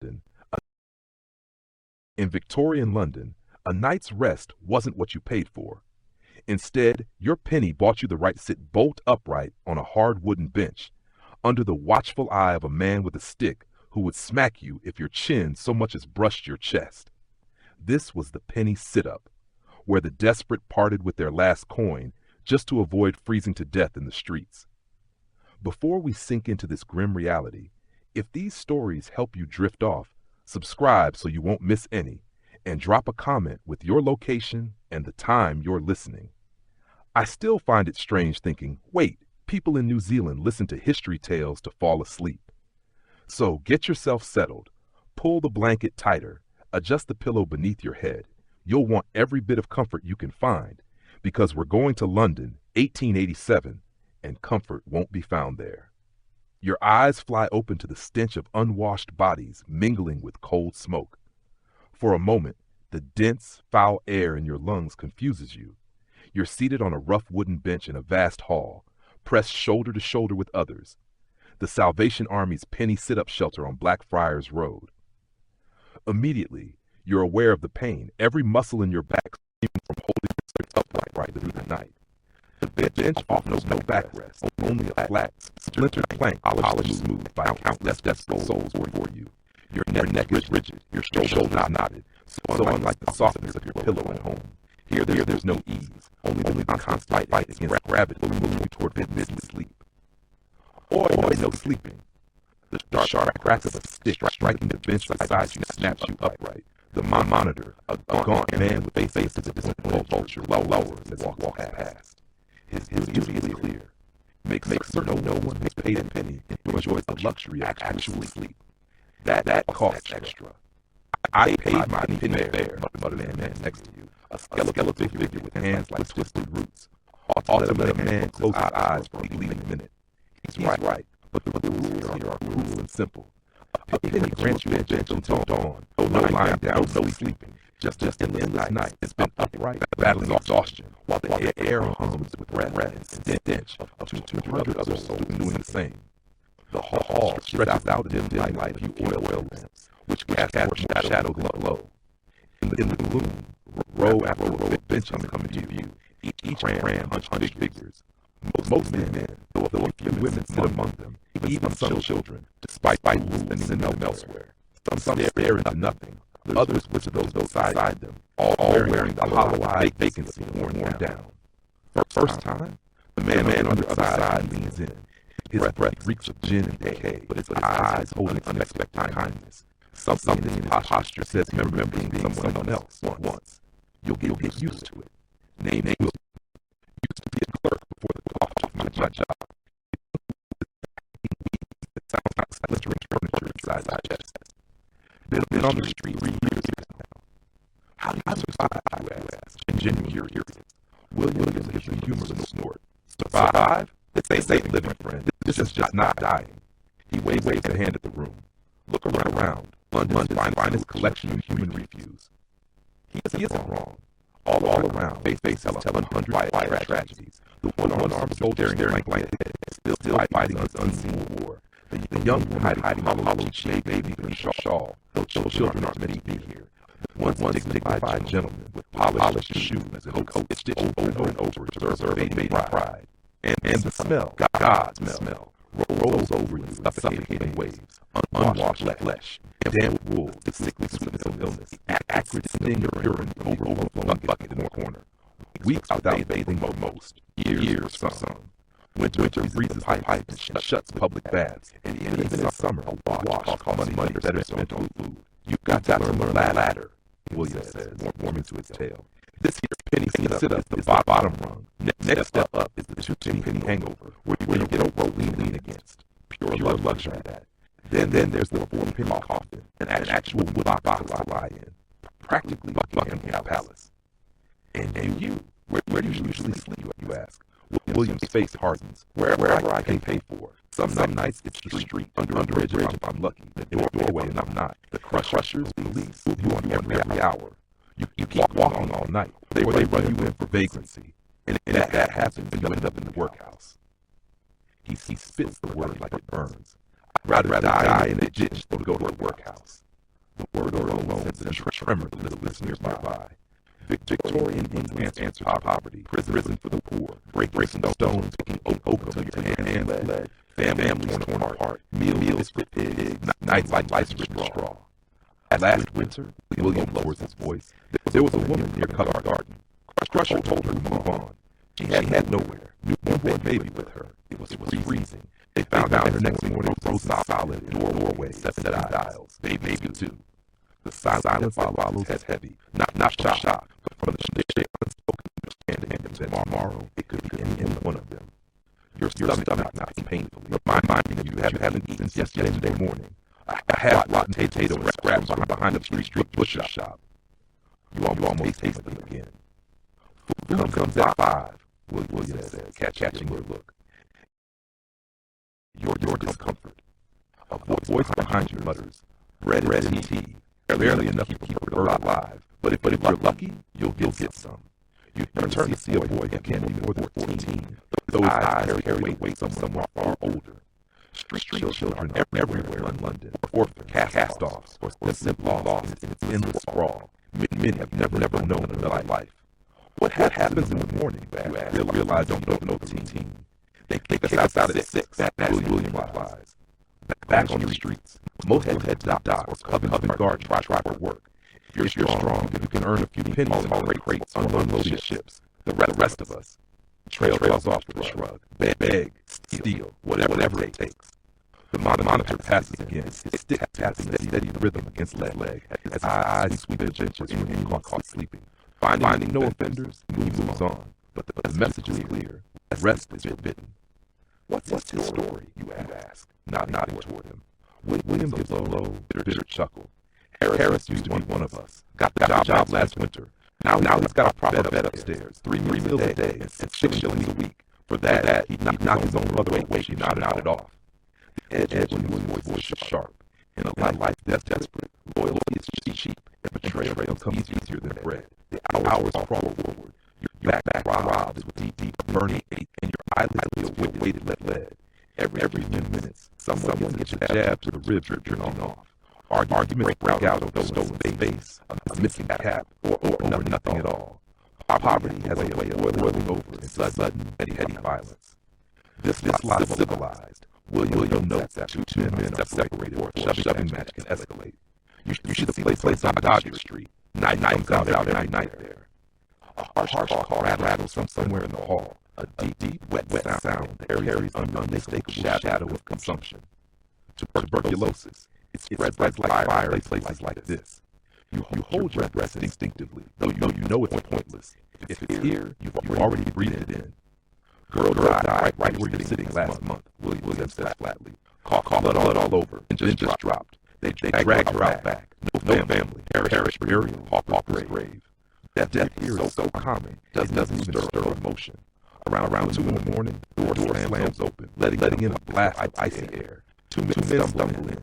In Victorian London, a night's rest wasn't what you paid for. Instead, your penny bought you the right to sit bolt upright on a hard wooden bench, under the watchful eye of a man with a stick who would smack you if your chin so much as brushed your chest. This was the penny sit-up, where the desperate parted with their last coin just to avoid freezing to death in the streets. Before we sink into this grim reality, if these stories help you drift off, subscribe so you won't miss any, and drop a comment with your location and the time you're listening. I still find it strange thinking, wait, people in New Zealand listen to history tales to fall asleep. So get yourself settled, pull the blanket tighter, adjust the pillow beneath your head. You'll want every bit of comfort you can find, because we're going to London, 1887, and comfort won't be found there. Your eyes fly open to the stench of unwashed bodies mingling with cold smoke. For a moment, the dense, foul air in your lungs confuses you. You're seated on a rough wooden bench in a vast hall, pressed shoulder to shoulder with others. The Salvation Army's penny sit-up shelter on Blackfriars Road. Immediately, you're aware of the pain, every muscle in your back screaming from holding yourself upright through the night. The bench offers no backrest, only a flat, splintered plank polished smooth by countless desperate souls before you. Your neck is rigid, your shoulder knotted, so unlike the softness of your pillow at home. Here there's no ease, only the constant fight against gravity moving you toward mid sleep. Or no sleeping. The sharp crack of a stick striking the bench beside you snaps you upright. The monitor, a gaunt man with a face as a disappointed vulture, lowers as he walks past. His duty is clear. Make certain no one has paid a penny to enjoy the luxury of actually sleep. That costs extra. I paid my penny fare, muttered a man next to you, a skeletal figure with hands like twisted roots. Ought to let a man close his eyes for a fleeting minute. He's right, but the rules here are cruel and simple. A penny grants you a bench until dawn, no lying down, no sleeping. Just in the night, it's been upright, battling exhaustion, while the air hums with breath and stench of 200 other souls doing the same. The hall stretches out in dim light of oil lamps, which cast more shadow glow. In the gloom, row after row of benches come into view, each ran hunched figures. Most men, though a few women sit among them, even some children, despite rules sending them elsewhere. Some stare into nothing, others whisper those beside them, all wearing the hollow-eyed vacancy worn down. For the first time, the man on the other side leans in. His breath reeks of gin and decay, but his eyes hold unexpected kindness. Something in his posture says him remembering being someone else once. You'll get used to it. Name will used to be a clerk before the cough off my job. It sounds like splintering furniture inside my chest. Been on the street 3 years now. How do you survive, you ask, in genuine curiosity. William gives a humorous snort. Survive? This ain't living, friend. This is just not dying. He waves a hand at the room. Look around. London's finest collection of human refuse. He isn't wrong. All around, face tell 100 fire tragedies. The one-armed soldier staring like still fighting this unseen war. The young hiding hollow shaved baby in a shawl. No children aren't meant to be here. One dignified gentleman with polished shoes and coat stitched over and over to preserve baby pride. And the smell, God's smell, rolls over you in suffocating waves, unwashed flesh, damp with wolves, the sickly sweetness of illness, acrid sting of urine from overflowing bucket in the corner. Weeks without bathing most, years for some. Winter freezes pipes and shuts public baths, and even in summer, a wash costs money better spent on food. You've got to learn ladder, William says, warming to his tale. This here penny sit-up is the bottom rung. Next step up is the 2-penny hangover, where you get a rope lean against. Pure luxury, that. Then there's the 4-penny coffin, an actual wood box to lie in. Practically Buckingham Palace. And you, where do you usually sleep, you ask? William's face hardens. Wherever I can pay for. Some nights it's the street, under a bridge if I'm lucky, the doorway if I'm not. The crushers, police, will be on you every hour. You keep walking all night. They run you in for vagrancy. And if that happens, you end up in the workhouse. He spits the word like it burns. I'd rather die in a ditch than go to a workhouse. alone sends a tremor to the listeners nearby. Victorian England's answer to poverty, prison for the poor, breaking stones, picking oak till your hand bled, families torn apart, meals for pigs, nights like lice with straw. Last winter, William lowers his voice. There was a woman near Covent Garden. Crusher told her to move on. She had nowhere. Newborn baby with her. It was freezing. They found her next morning frozen solid in a doorway, 7 dials. Baby too. The silence that follows is heavy, not shock, but from the unspoken understanding that tomorrow it could be any one of them. Your stomach knots painfully, reminding you you haven't eaten since yesterday morning. A half-rotten potato and scraps behind the street butcher shop. You almost taste them again. Food comes at 5, William says, catching your look. Your discomfort. A voice behind you mutters, bread and tea. Barely enough to keep a bird alive, but if you're lucky, you'll get some. You turn to see a boy who can't be more than 14, though his eyes carry weight someone far older. Street children are everywhere in London, orphan, cast-offs, or simply lost in its endless sprawl. Many have never known another life. What happens in the morning, you realize don't know the teen. They kick us out at 6, that William replies. Back on the streets, most head docks or Covent Garden try for work. If you're strong, you can earn a few pennies and crates on unloaded ships. The rest of us trails off with a shrug. Beg, steal, whatever it takes. The monitor passes again, his stick tapping a steady rhythm against leg as eyes sweep the benches from him caught sleeping. Finding no offenders, he moves on. But the message is clear. Rest is forbidden. What's his story, you ask, nodding toward him. William gives a low, bitter chuckle. Harris used to be one of us. Got the job last winter. Now he's got a proper bed upstairs, 3 meals a day, and 6 shillings a week. For that, he'd knock his own mother away. She nodded off. The edge of William's voice is sharp. In a life that's desperate, loyalty is cheap, and betrayal comes easier than bread. The hours crawl forward. Your back robs with deep burning ache, and your eyelids feel weighted lead. Every few minutes, someone gets a jab to the ribs dripping off. Arguments break out over stolen face, a missing cap, or nothing at all. Poverty has a way of boiling over in sudden, petty violence. This life civilized. William notes that two men are separated or a shoving match can escalate. You should see the place on Dodger Street. Night comes out every night there. A harsh call rattles from somewhere in the hall. A deep, wet sound carries an unmistakable shadow of consumption. Tuberculosis. It spreads like fire in places like this. You hold your breath instinctively, though you know it's pointless. If it's here, you've already breathed it in. Girl died right where you're sitting last month, William said flatly. Cough blood all over, and just dropped. They dragged her out back. No family. Parish burial, pauper's grave. Death here is so common, doesn't even stir emotion. Around 2 in the morning, door slams open, letting in a blast of icy air. Two men stumble in,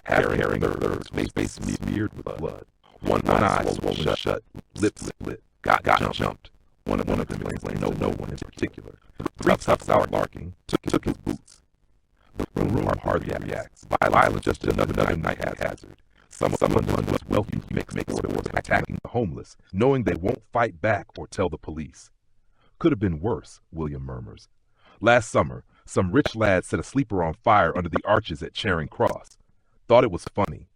carrying their face smeared with blood. One eye swollen shut, lips split. Got jumped. One of them explains no one in particular. Three toughs out larking, took his boots. The room hardly reacts. Violence just another night hazard. Someone was wealthy makes orders attacking the homeless, knowing they won't fight back or tell the police. Could have been worse, William murmurs. Last summer, some rich lad set a sleeper on fire under the arches at Charing Cross. Thought it was funny.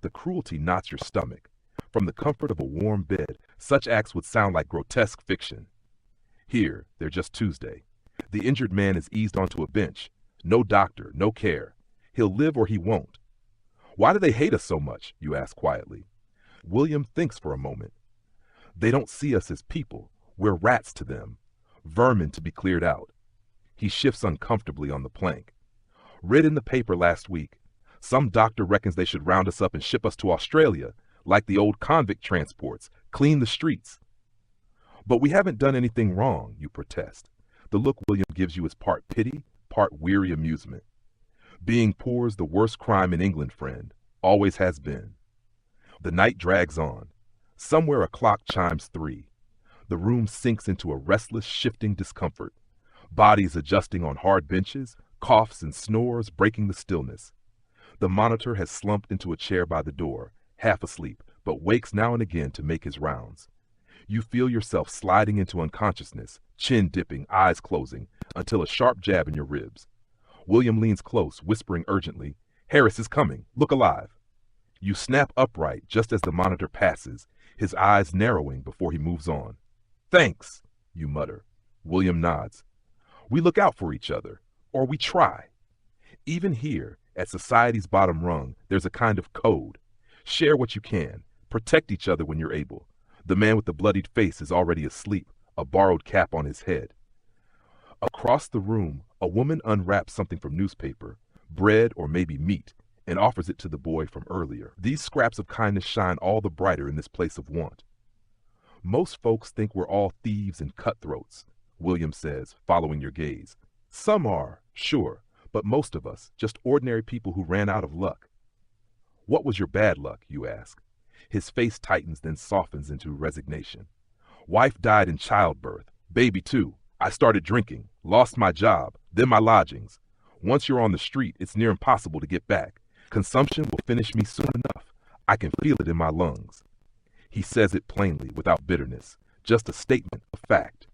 The cruelty knots your stomach. From the comfort of a warm bed, such acts would sound like grotesque fiction. Here, they're just Tuesday. The injured man is eased onto a bench. No doctor, no care. He'll live or he won't. Why do they hate us so much, you ask quietly. William thinks for a moment. They don't see us as people. We're rats to them. Vermin to be cleared out. He shifts uncomfortably on the plank. Read in the paper last week. Some doctor reckons they should round us up and ship us to Australia, like the old convict transports, clean the streets. But we haven't done anything wrong, you protest. The look William gives you is part pity, part weary amusement. Being poor is the worst crime in England, friend. Always has been. The night drags on. Somewhere a clock chimes 3. The room sinks into a restless, shifting discomfort. Bodies adjusting on hard benches, coughs and snores breaking the stillness. The monitor has slumped into a chair by the door, half asleep, but wakes now and again to make his rounds. You feel yourself sliding into unconsciousness, chin dipping, eyes closing, until a sharp jab in your ribs. William leans close, whispering urgently, "Harris is coming. Look alive." You snap upright just as the monitor passes, his eyes narrowing before he moves on. "Thanks," you mutter. William nods. We look out for each other, or we try. Even here, at society's bottom rung, there's a kind of code. Share what you can. Protect each other when you're able. The man with the bloodied face is already asleep, a borrowed cap on his head. Across the room, a woman unwraps something from newspaper, bread or maybe meat, and offers it to the boy from earlier. These scraps of kindness shine all the brighter in this place of want. Most folks think we're all thieves and cutthroats, William says, following your gaze. Some are, sure, but most of us, just ordinary people who ran out of luck. What was your bad luck, you ask? His face tightens, then softens into resignation. Wife died in childbirth, baby too. I started drinking, lost my job, then my lodgings. Once you're on the street, it's near impossible to get back. Consumption will finish me soon enough. I can feel it in my lungs. He says it plainly, without bitterness, just a statement of fact.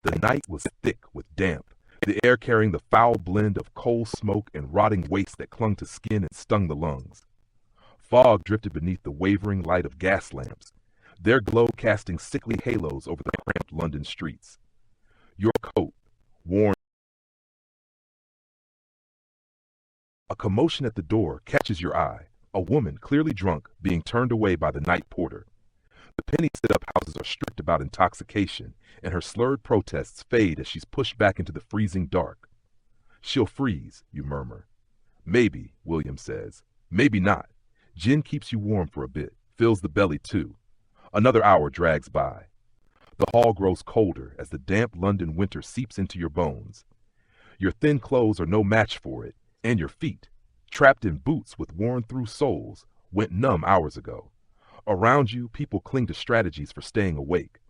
The night was thick with damp, the air carrying the foul blend of coal smoke and rotting waste that clung to skin and stung the lungs. Fog drifted beneath the wavering light of gas lamps, their glow casting sickly halos over the cramped London streets. Your coat, worn. A commotion at the door catches your eye, a woman clearly drunk being turned away by the night porter. The penny sit-up houses are strict about intoxication, and her slurred protests fade as she's pushed back into the freezing dark. She'll freeze, you murmur. Maybe, William says. Maybe not. Gin keeps you warm for a bit, fills the belly too. Another hour drags by. The hall grows colder as the damp London winter seeps into your bones. Your thin clothes are no match for it, and your feet, trapped in boots with worn-through soles, went numb hours ago. Around you, people cling to strategies for staying awake,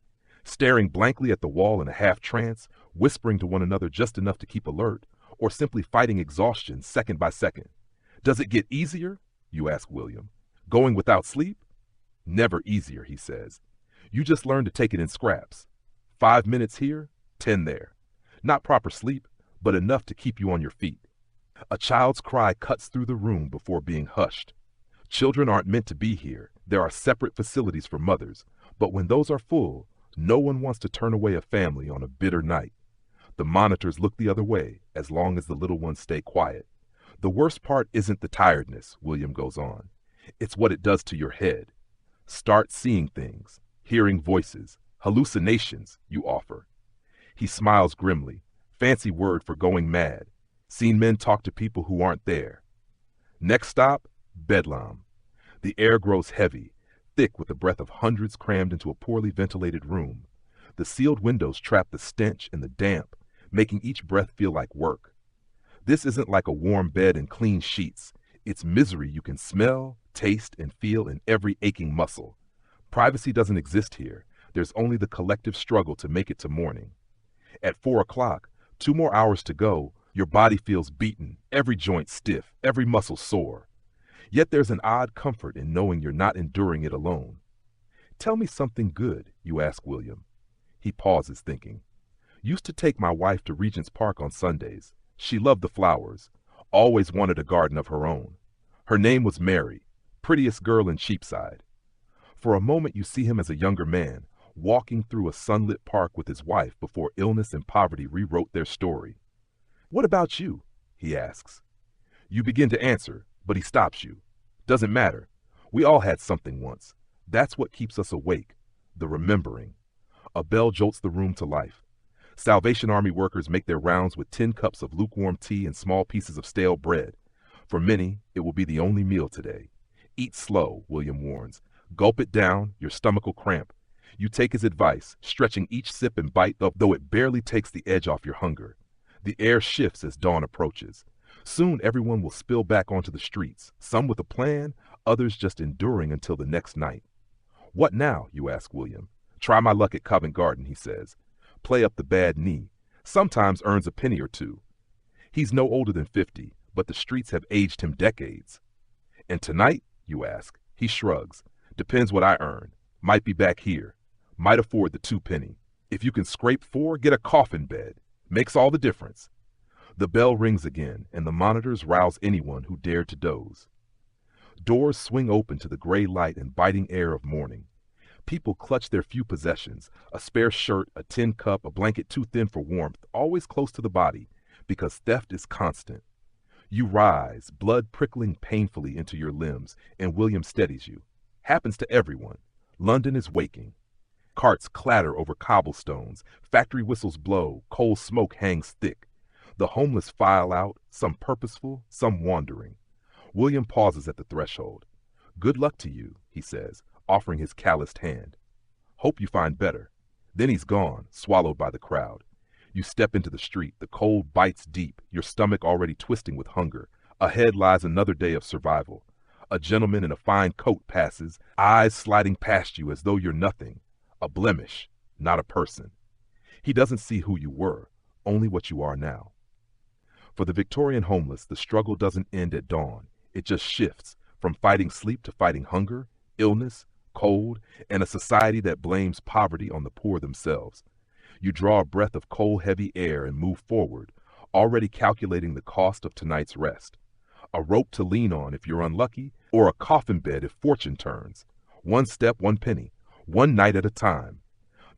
staring blankly at the wall in a half-trance, whispering to one another just enough to keep alert, or simply fighting exhaustion second by second. Does it get easier? You ask William. Going without sleep? Never easier, he says. You just learn to take it in scraps. 5 minutes here, 10 there. Not proper sleep, but enough to keep you on your feet. A child's cry cuts through the room before being hushed. Children aren't meant to be here. There are separate facilities for mothers, but when those are full, no one wants to turn away a family on a bitter night. The monitors look the other way as long as the little ones stay quiet. The worst part isn't the tiredness, William goes on. It's what it does to your head. Start seeing things, hearing voices, hallucinations, you offer. He smiles grimly. Fancy word for going mad. Seen men talk to people who aren't there. Next stop, Bedlam. The air grows heavy, thick with the breath of hundreds crammed into a poorly ventilated room. The sealed windows trap the stench and the damp, making each breath feel like work. This isn't like a warm bed and clean sheets. It's misery you can smell, taste, and feel in every aching muscle. Privacy doesn't exist here. There's only the collective struggle to make it to morning. At 4 o'clock, 2 more hours to go, your body feels beaten, every joint stiff, every muscle sore. Yet there's an odd comfort in knowing you're not enduring it alone. Tell me something good, you ask William. He pauses, thinking. Used to take my wife to Regent's Park on Sundays. She loved the flowers, always wanted a garden of her own. Her name was Mary, prettiest girl in Cheapside. For a moment you see him as a younger man, walking through a sunlit park with his wife before illness and poverty rewrote their story. What about you? He asks. You begin to answer, but he stops you. Doesn't matter. We all had something once. That's what keeps us awake, the remembering. A bell jolts the room to life. Salvation Army workers make their rounds with 10 cups of lukewarm tea and small pieces of stale bread. For many, it will be the only meal today. Eat slow, William warns. Gulp it down, your stomach will cramp. You take his advice, stretching each sip and bite, though it barely takes the edge off your hunger. The air shifts as dawn approaches. Soon everyone will spill back onto the streets, some with a plan, others just enduring until the next night. What now, you ask William. Try my luck at Covent Garden, he says. Play up the bad knee. Sometimes earns a penny or two. He's no older than 50, but the streets have aged him decades. And tonight, you ask, he shrugs. Depends what I earn. Might be back here. Might afford the 2 penny. If you can scrape 4, get a coffin bed. Makes all the difference. The bell rings again, and the monitors rouse anyone who dared to doze. Doors swing open to the gray light and biting air of morning. People clutch their few possessions, a spare shirt, a tin cup, a blanket too thin for warmth, always close to the body, because theft is constant. You rise, blood prickling painfully into your limbs, and William steadies you. Happens to everyone. London is waking. Carts clatter over cobblestones, factory whistles blow, coal smoke hangs thick. The homeless file out, some purposeful, some wandering. William pauses at the threshold. Good luck to you, he says, offering his calloused hand. Hope you find better. Then he's gone, swallowed by the crowd. You step into the street, the cold bites deep, your stomach already twisting with hunger. Ahead lies another day of survival. A gentleman in a fine coat passes, eyes sliding past you as though you're nothing. A blemish, not a person. He doesn't see who you were, only what you are now. For the Victorian homeless, the struggle doesn't end at dawn. It just shifts from fighting sleep to fighting hunger, illness, cold, and a society that blames poverty on the poor themselves. You draw a breath of cold, heavy air and move forward, already calculating the cost of tonight's rest. A rope to lean on if you're unlucky, or a coffin bed if fortune turns. 1 step, 1 penny, one night at a time.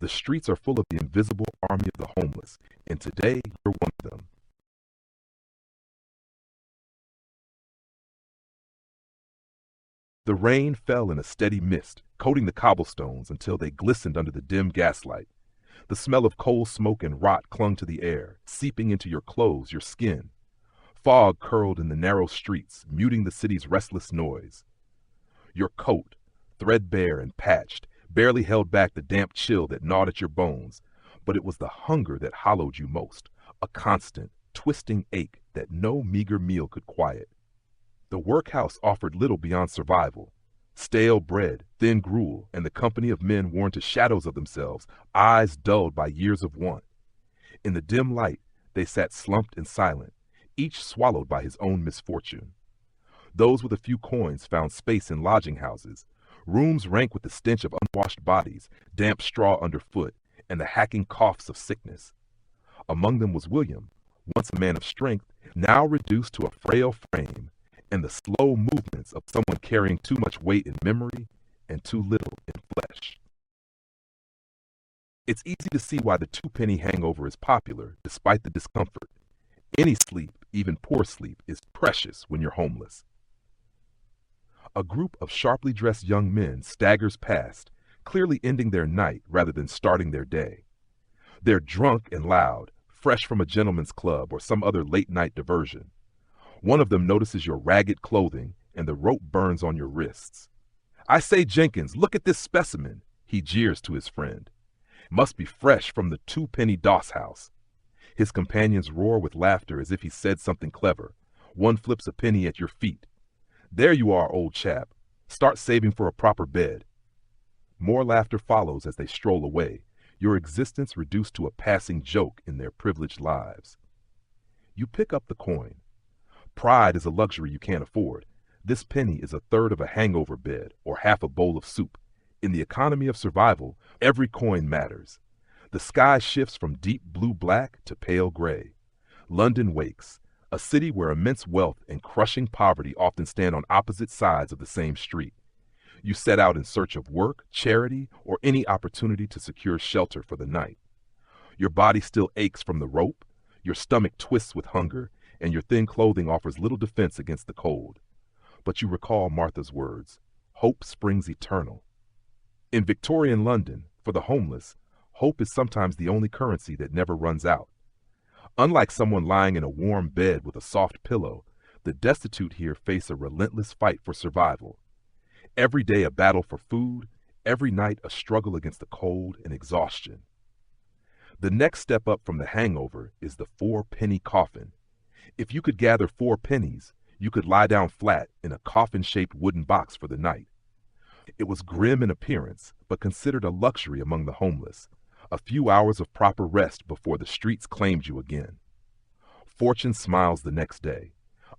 The streets are full of the invisible army of the homeless, and today you're one of them. The rain fell in a steady mist, coating the cobblestones until they glistened under the dim gaslight. The smell of coal smoke and rot clung to the air, seeping into your clothes, your skin. Fog curled in the narrow streets, muting the city's restless noise. Your coat, threadbare and patched, barely held back the damp chill that gnawed at your bones, but it was the hunger that hollowed you most, a constant, twisting ache that no meager meal could quiet. The workhouse offered little beyond survival. Stale bread, thin gruel, and the company of men worn to shadows of themselves, eyes dulled by years of want. In the dim light, they sat slumped and silent, each swallowed by his own misfortune. Those with a few coins found space in lodging houses, rooms rank with the stench of unwashed bodies, damp straw underfoot, and the hacking coughs of sickness. Among them was William, once a man of strength, now reduced to a frail frame, and the slow movements of someone carrying too much weight in memory and too little in flesh. It's easy to see why the 2 penny hangover is popular, despite the discomfort. Any sleep, even poor sleep, is precious when you're homeless. A group of sharply dressed young men staggers past, clearly ending their night rather than starting their day. They're drunk and loud, fresh from a gentleman's club or some other late-night diversion. One of them notices your ragged clothing, and the rope burns on your wrists. "I say, Jenkins, look at this specimen," he jeers to his friend. "Must be fresh from the 2 penny doss house." His companions roar with laughter as if he said something clever. One flips a penny at your feet. "There you are, old chap. Start saving for a proper bed." More laughter follows as they stroll away, your existence reduced to a passing joke in their privileged lives. You pick up the coin. Pride is a luxury you can't afford. This penny is a third of a hangover bed or half a bowl of soup. In the economy of survival, every coin matters. The sky shifts from deep blue-black to pale gray. London wakes, a city where immense wealth and crushing poverty often stand on opposite sides of the same street. You set out in search of work, charity, or any opportunity to secure shelter for the night. Your body still aches from the rope, your stomach twists with hunger, and your thin clothing offers little defense against the cold. But you recall Martha's words, "Hope springs eternal." In Victorian London, for the homeless, hope is sometimes the only currency that never runs out. Unlike someone lying in a warm bed with a soft pillow, the destitute here face a relentless fight for survival. Every day a battle for food, every night a struggle against the cold and exhaustion. The next step up from the hangover is the 4-penny coffin. If you could gather 4 pennies, you could lie down flat in a coffin-shaped wooden box for the night. It was grim in appearance, but considered a luxury among the homeless. A few hours of proper rest before the streets claimed you again. Fortune smiles the next day.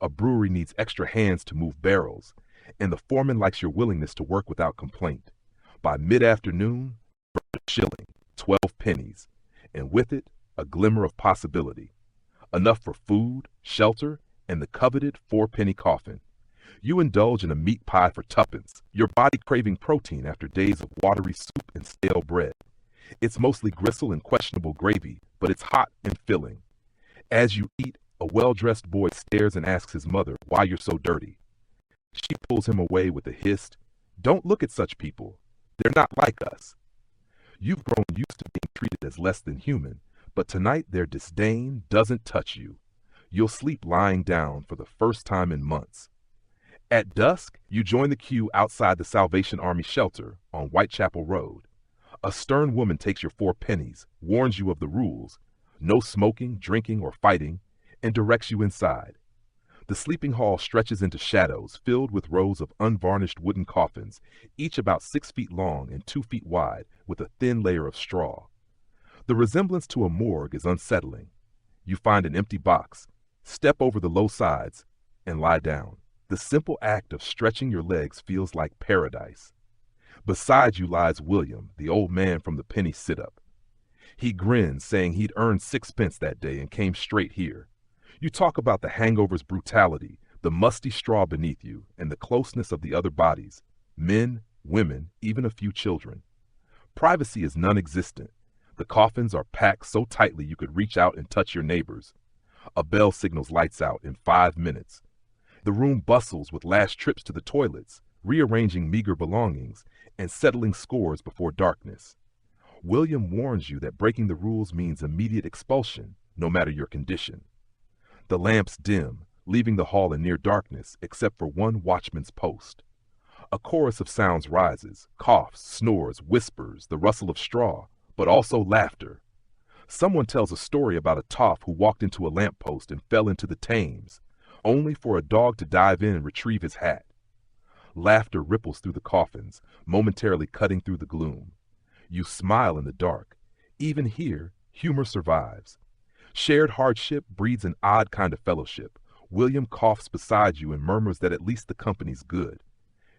A brewery needs extra hands to move barrels, and the foreman likes your willingness to work without complaint. By mid-afternoon, a shilling, 12 pennies, and with it, a glimmer of possibility. Enough for food, shelter, and the coveted 4-penny coffin. You indulge in a meat pie for tuppence, your body craving protein after days of watery soup and stale bread. It's mostly gristle and questionable gravy, but it's hot and filling. As you eat, a well-dressed boy stares and asks his mother why you're so dirty. She pulls him away with a hissed, "Don't look at such people. They're not like us." You've grown used to being treated as less than human, but tonight their disdain doesn't touch you. You'll sleep lying down for the first time in months. At dusk, you join the queue outside the Salvation Army shelter on Whitechapel Road. A stern woman takes your 4 pennies, warns you of the rules, no smoking, drinking, or fighting, and directs you inside. The sleeping hall stretches into shadows filled with rows of unvarnished wooden coffins, each about 6 feet long and 2 feet wide, with a thin layer of straw. The resemblance to a morgue is unsettling. You find an empty box, step over the low sides, and lie down. The simple act of stretching your legs feels like paradise. Beside you lies William, the old man from the penny sit-up. He grins, saying he'd earned 6 pence that day and came straight here. You talk about the hangover's brutality, the musty straw beneath you, and the closeness of the other bodies, men, women, even a few children. Privacy is non-existent. The coffins are packed so tightly you could reach out and touch your neighbors. A bell signals lights out in 5 minutes. The room bustles with last trips to the toilets, rearranging meager belongings, and settling scores before darkness. William warns you that breaking the rules means immediate expulsion, no matter your condition. The lamps dim, leaving the hall in near darkness except for one watchman's post. A chorus of sounds rises, coughs, snores, whispers, the rustle of straw, but also laughter. Someone tells a story about a toff who walked into a lamppost and fell into the Thames, only for a dog to dive in and retrieve his hat. Laughter ripples through the coffins, momentarily cutting through the gloom. You smile in the dark. Even here, humor survives. Shared hardship breeds an odd kind of fellowship. William coughs beside you and murmurs that at least the company's good.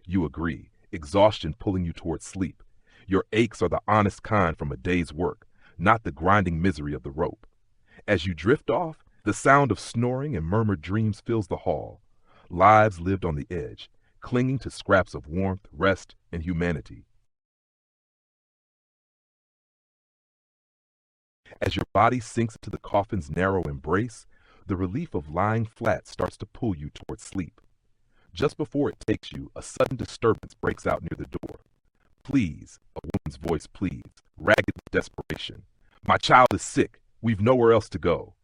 You agree, exhaustion pulling you towards sleep. Your aches are the honest kind from a day's work, not the grinding misery of the rope. As you drift off, the sound of snoring and murmured dreams fills the hall. Lives lived on the edge, clinging to scraps of warmth, rest, and humanity. As your body sinks into the coffin's narrow embrace, the relief of lying flat starts to pull you towards sleep. Just before it takes you, a sudden disturbance breaks out near the door. "Please," a woman's voice pleads, ragged with desperation. "My child is sick. We've nowhere else to go."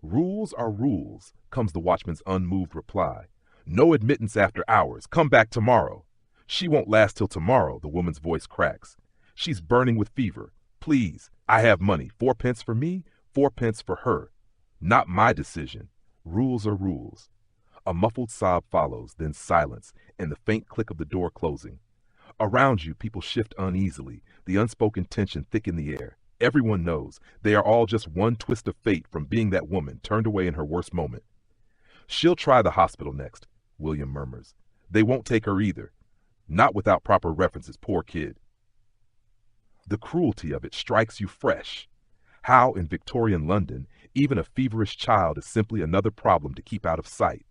"Rules are rules," comes the watchman's unmoved reply. "No admittance after hours. Come back tomorrow." "She won't last till tomorrow," the woman's voice cracks. "She's burning with fever. Please, I have money. 4 pence for me, 4 pence for her. Not my decision. Rules are rules." A muffled sob follows, then silence, and the faint click of the door closing. Around you, people shift uneasily, the unspoken tension thick in the air. Everyone knows they are all just one twist of fate from being that woman turned away in her worst moment. "She'll try the hospital next," William murmurs. "They won't take her either. Not without proper references, poor kid." The cruelty of it strikes you fresh. How, in Victorian London, even a feverish child is simply another problem to keep out of sight.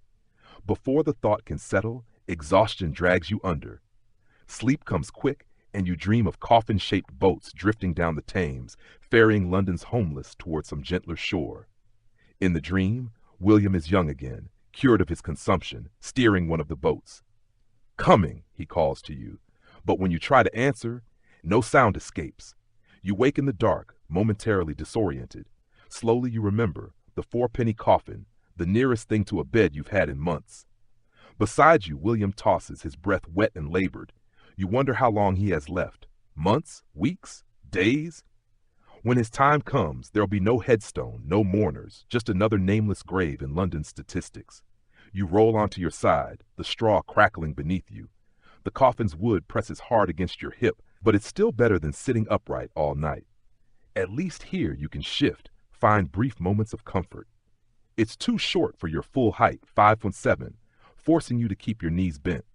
Before the thought can settle, exhaustion drags you under. Sleep comes quick, and you dream of coffin-shaped boats drifting down the Thames, ferrying London's homeless toward some gentler shore. In the dream, William is young again, cured of his consumption, steering one of the boats. "Coming," he calls to you, but when you try to answer, no sound escapes. You wake in the dark, momentarily disoriented. Slowly you remember the 4-penny coffin, the nearest thing to a bed you've had in months. Beside you, William tosses, his breath wet and labored. You wonder how long he has left. Months? Weeks? Days? When his time comes, there'll be no headstone, no mourners, just another nameless grave in London's statistics. You roll onto your side, the straw crackling beneath you. The coffin's wood presses hard against your hip, but it's still better than sitting upright all night. At least here you can shift, find brief moments of comfort. It's too short for your full height, 5'7", forcing you to keep your knees bent.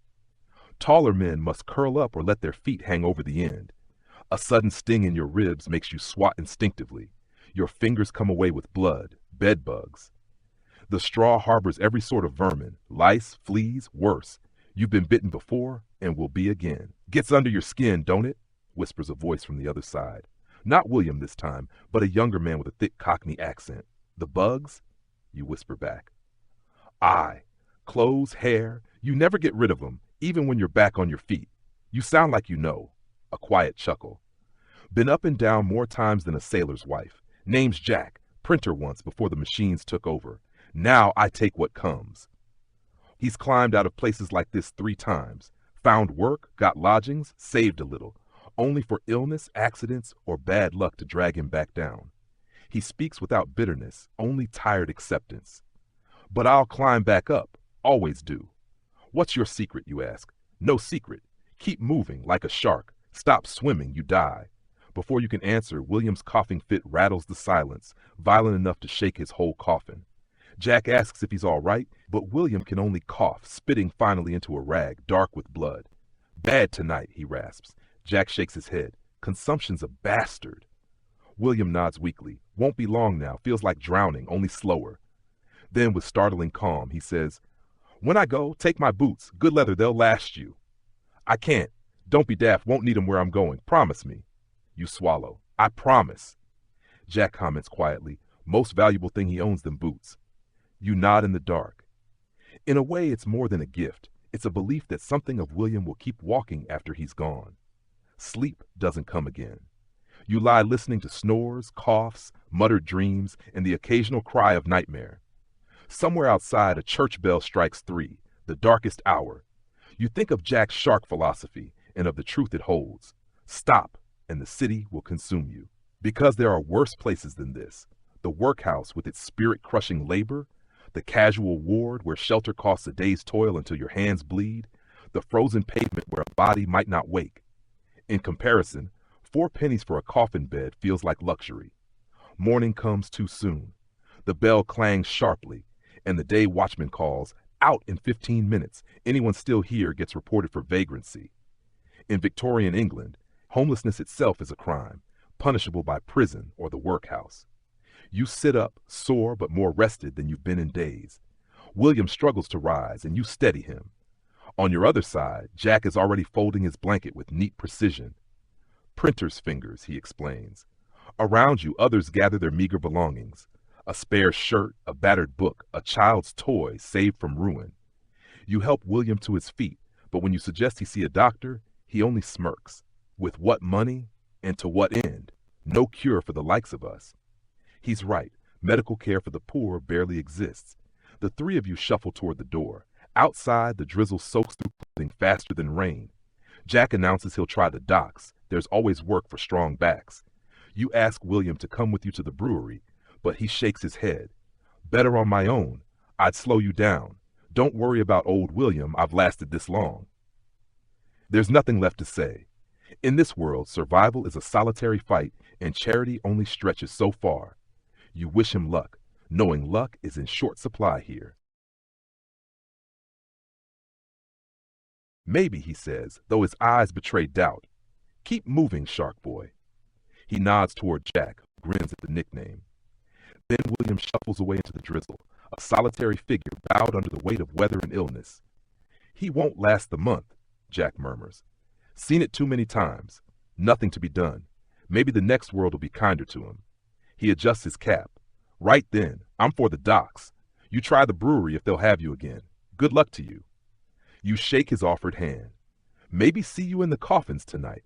Taller men must curl up or let their feet hang over the end. A sudden sting in your ribs makes you swat instinctively. Your fingers come away with blood, bed bugs. The straw harbors every sort of vermin, lice, fleas, worse. You've been bitten before and will be again. Gets under your skin, don't it? Whispers a voice from the other side. Not William this time, but a younger man with a thick Cockney accent. The bugs? You whisper back. Aye. Clothes, hair, you never get rid of them, even when you're back on your feet. You sound like you know. A quiet chuckle. Been up and down more times than a sailor's wife. Name's Jack, printer once before the machines took over. Now I take what comes. He's climbed out of places like this 3 times. Found work, got lodgings, saved a little. Only for illness, accidents, or bad luck to drag him back down. He speaks without bitterness, only tired acceptance. But I'll climb back up, always do. What's your secret, you ask? No secret. Keep moving like a shark. Stop swimming, you die. Before you can answer, William's coughing fit rattles the silence, violent enough to shake his whole coffin. Jack asks if he's all right, but William can only cough, spitting finally into a rag, dark with blood. Bad tonight, he rasps. Jack shakes his head. Consumption's a bastard. William nods weakly. Won't be long now. Feels like drowning, only slower. Then, with startling calm, he says, When I go, take my boots. Good leather, they'll last you. I can't. Don't be daft. Won't need 'em where I'm going. Promise me. You swallow. I promise. Jack comments quietly. Most valuable thing he owns, them boots. You nod in the dark. In a way, it's more than a gift. It's a belief that something of William will keep walking after he's gone. Sleep doesn't come again. You lie listening to snores, coughs, muttered dreams, and the occasional cry of nightmare. Somewhere outside, a church bell strikes 3, the darkest hour. You think of Jack's shark philosophy and of the truth it holds. Stop, and the city will consume you. Because there are worse places than this. The workhouse with its spirit-crushing labor, the casual ward where shelter costs a day's toil until your hands bleed, the frozen pavement where a body might not wake. In comparison, 4 pennies for a coffin bed feels like luxury. Morning comes too soon. The bell clangs sharply, and the day watchman calls, out in 15 minutes. Anyone still here gets reported for vagrancy. In Victorian England, homelessness itself is a crime, punishable by prison or the workhouse. You sit up, sore but more rested than you've been in days. William struggles to rise, and you steady him. On your other side, Jack is already folding his blanket with neat precision. Printer's fingers, he explains. Around you, others gather their meager belongings. A spare shirt, a battered book, a child's toy saved from ruin. You help William to his feet, but when you suggest he see a doctor, he only smirks. With what money, and to what end? No cure for the likes of us. He's right. Medical care for the poor barely exists. The 3 of you shuffle toward the door. Outside, the drizzle soaks through clothing faster than rain. Jack announces he'll try the docks. There's always work for strong backs. You ask William to come with you to the brewery, but he shakes his head. Better on my own. I'd slow you down. Don't worry about old William. I've lasted this long. There's nothing left to say. In this world, survival is a solitary fight, and charity only stretches so far. You wish him luck, knowing luck is in short supply here. Maybe, he says, though his eyes betray doubt. Keep moving, Shark Boy. He nods toward Jack, who grins at the nickname. Then William shuffles away into the drizzle, a solitary figure bowed under the weight of weather and illness. He won't last the month, Jack murmurs. Seen it too many times. Nothing to be done. Maybe the next world will be kinder to him. He adjusts his cap. Right then, I'm for the docks. You try the brewery if they'll have you again. Good luck to you. You shake his offered hand. Maybe see you in the coffins tonight.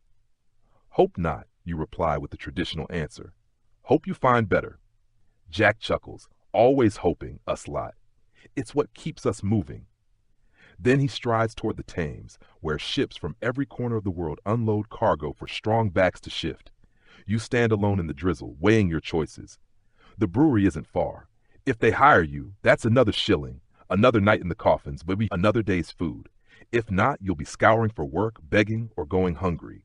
Hope not, you reply with the traditional answer. Hope you find better. Jack chuckles, always hoping, us lot. It's what keeps us moving. Then he strides toward the Thames, where ships from every corner of the world unload cargo for strong backs to shift. You stand alone in the drizzle, weighing your choices. The brewery isn't far. If they hire you, that's another shilling, another night in the coffins, but another day's food. If not, you'll be scouring for work, begging, or going hungry.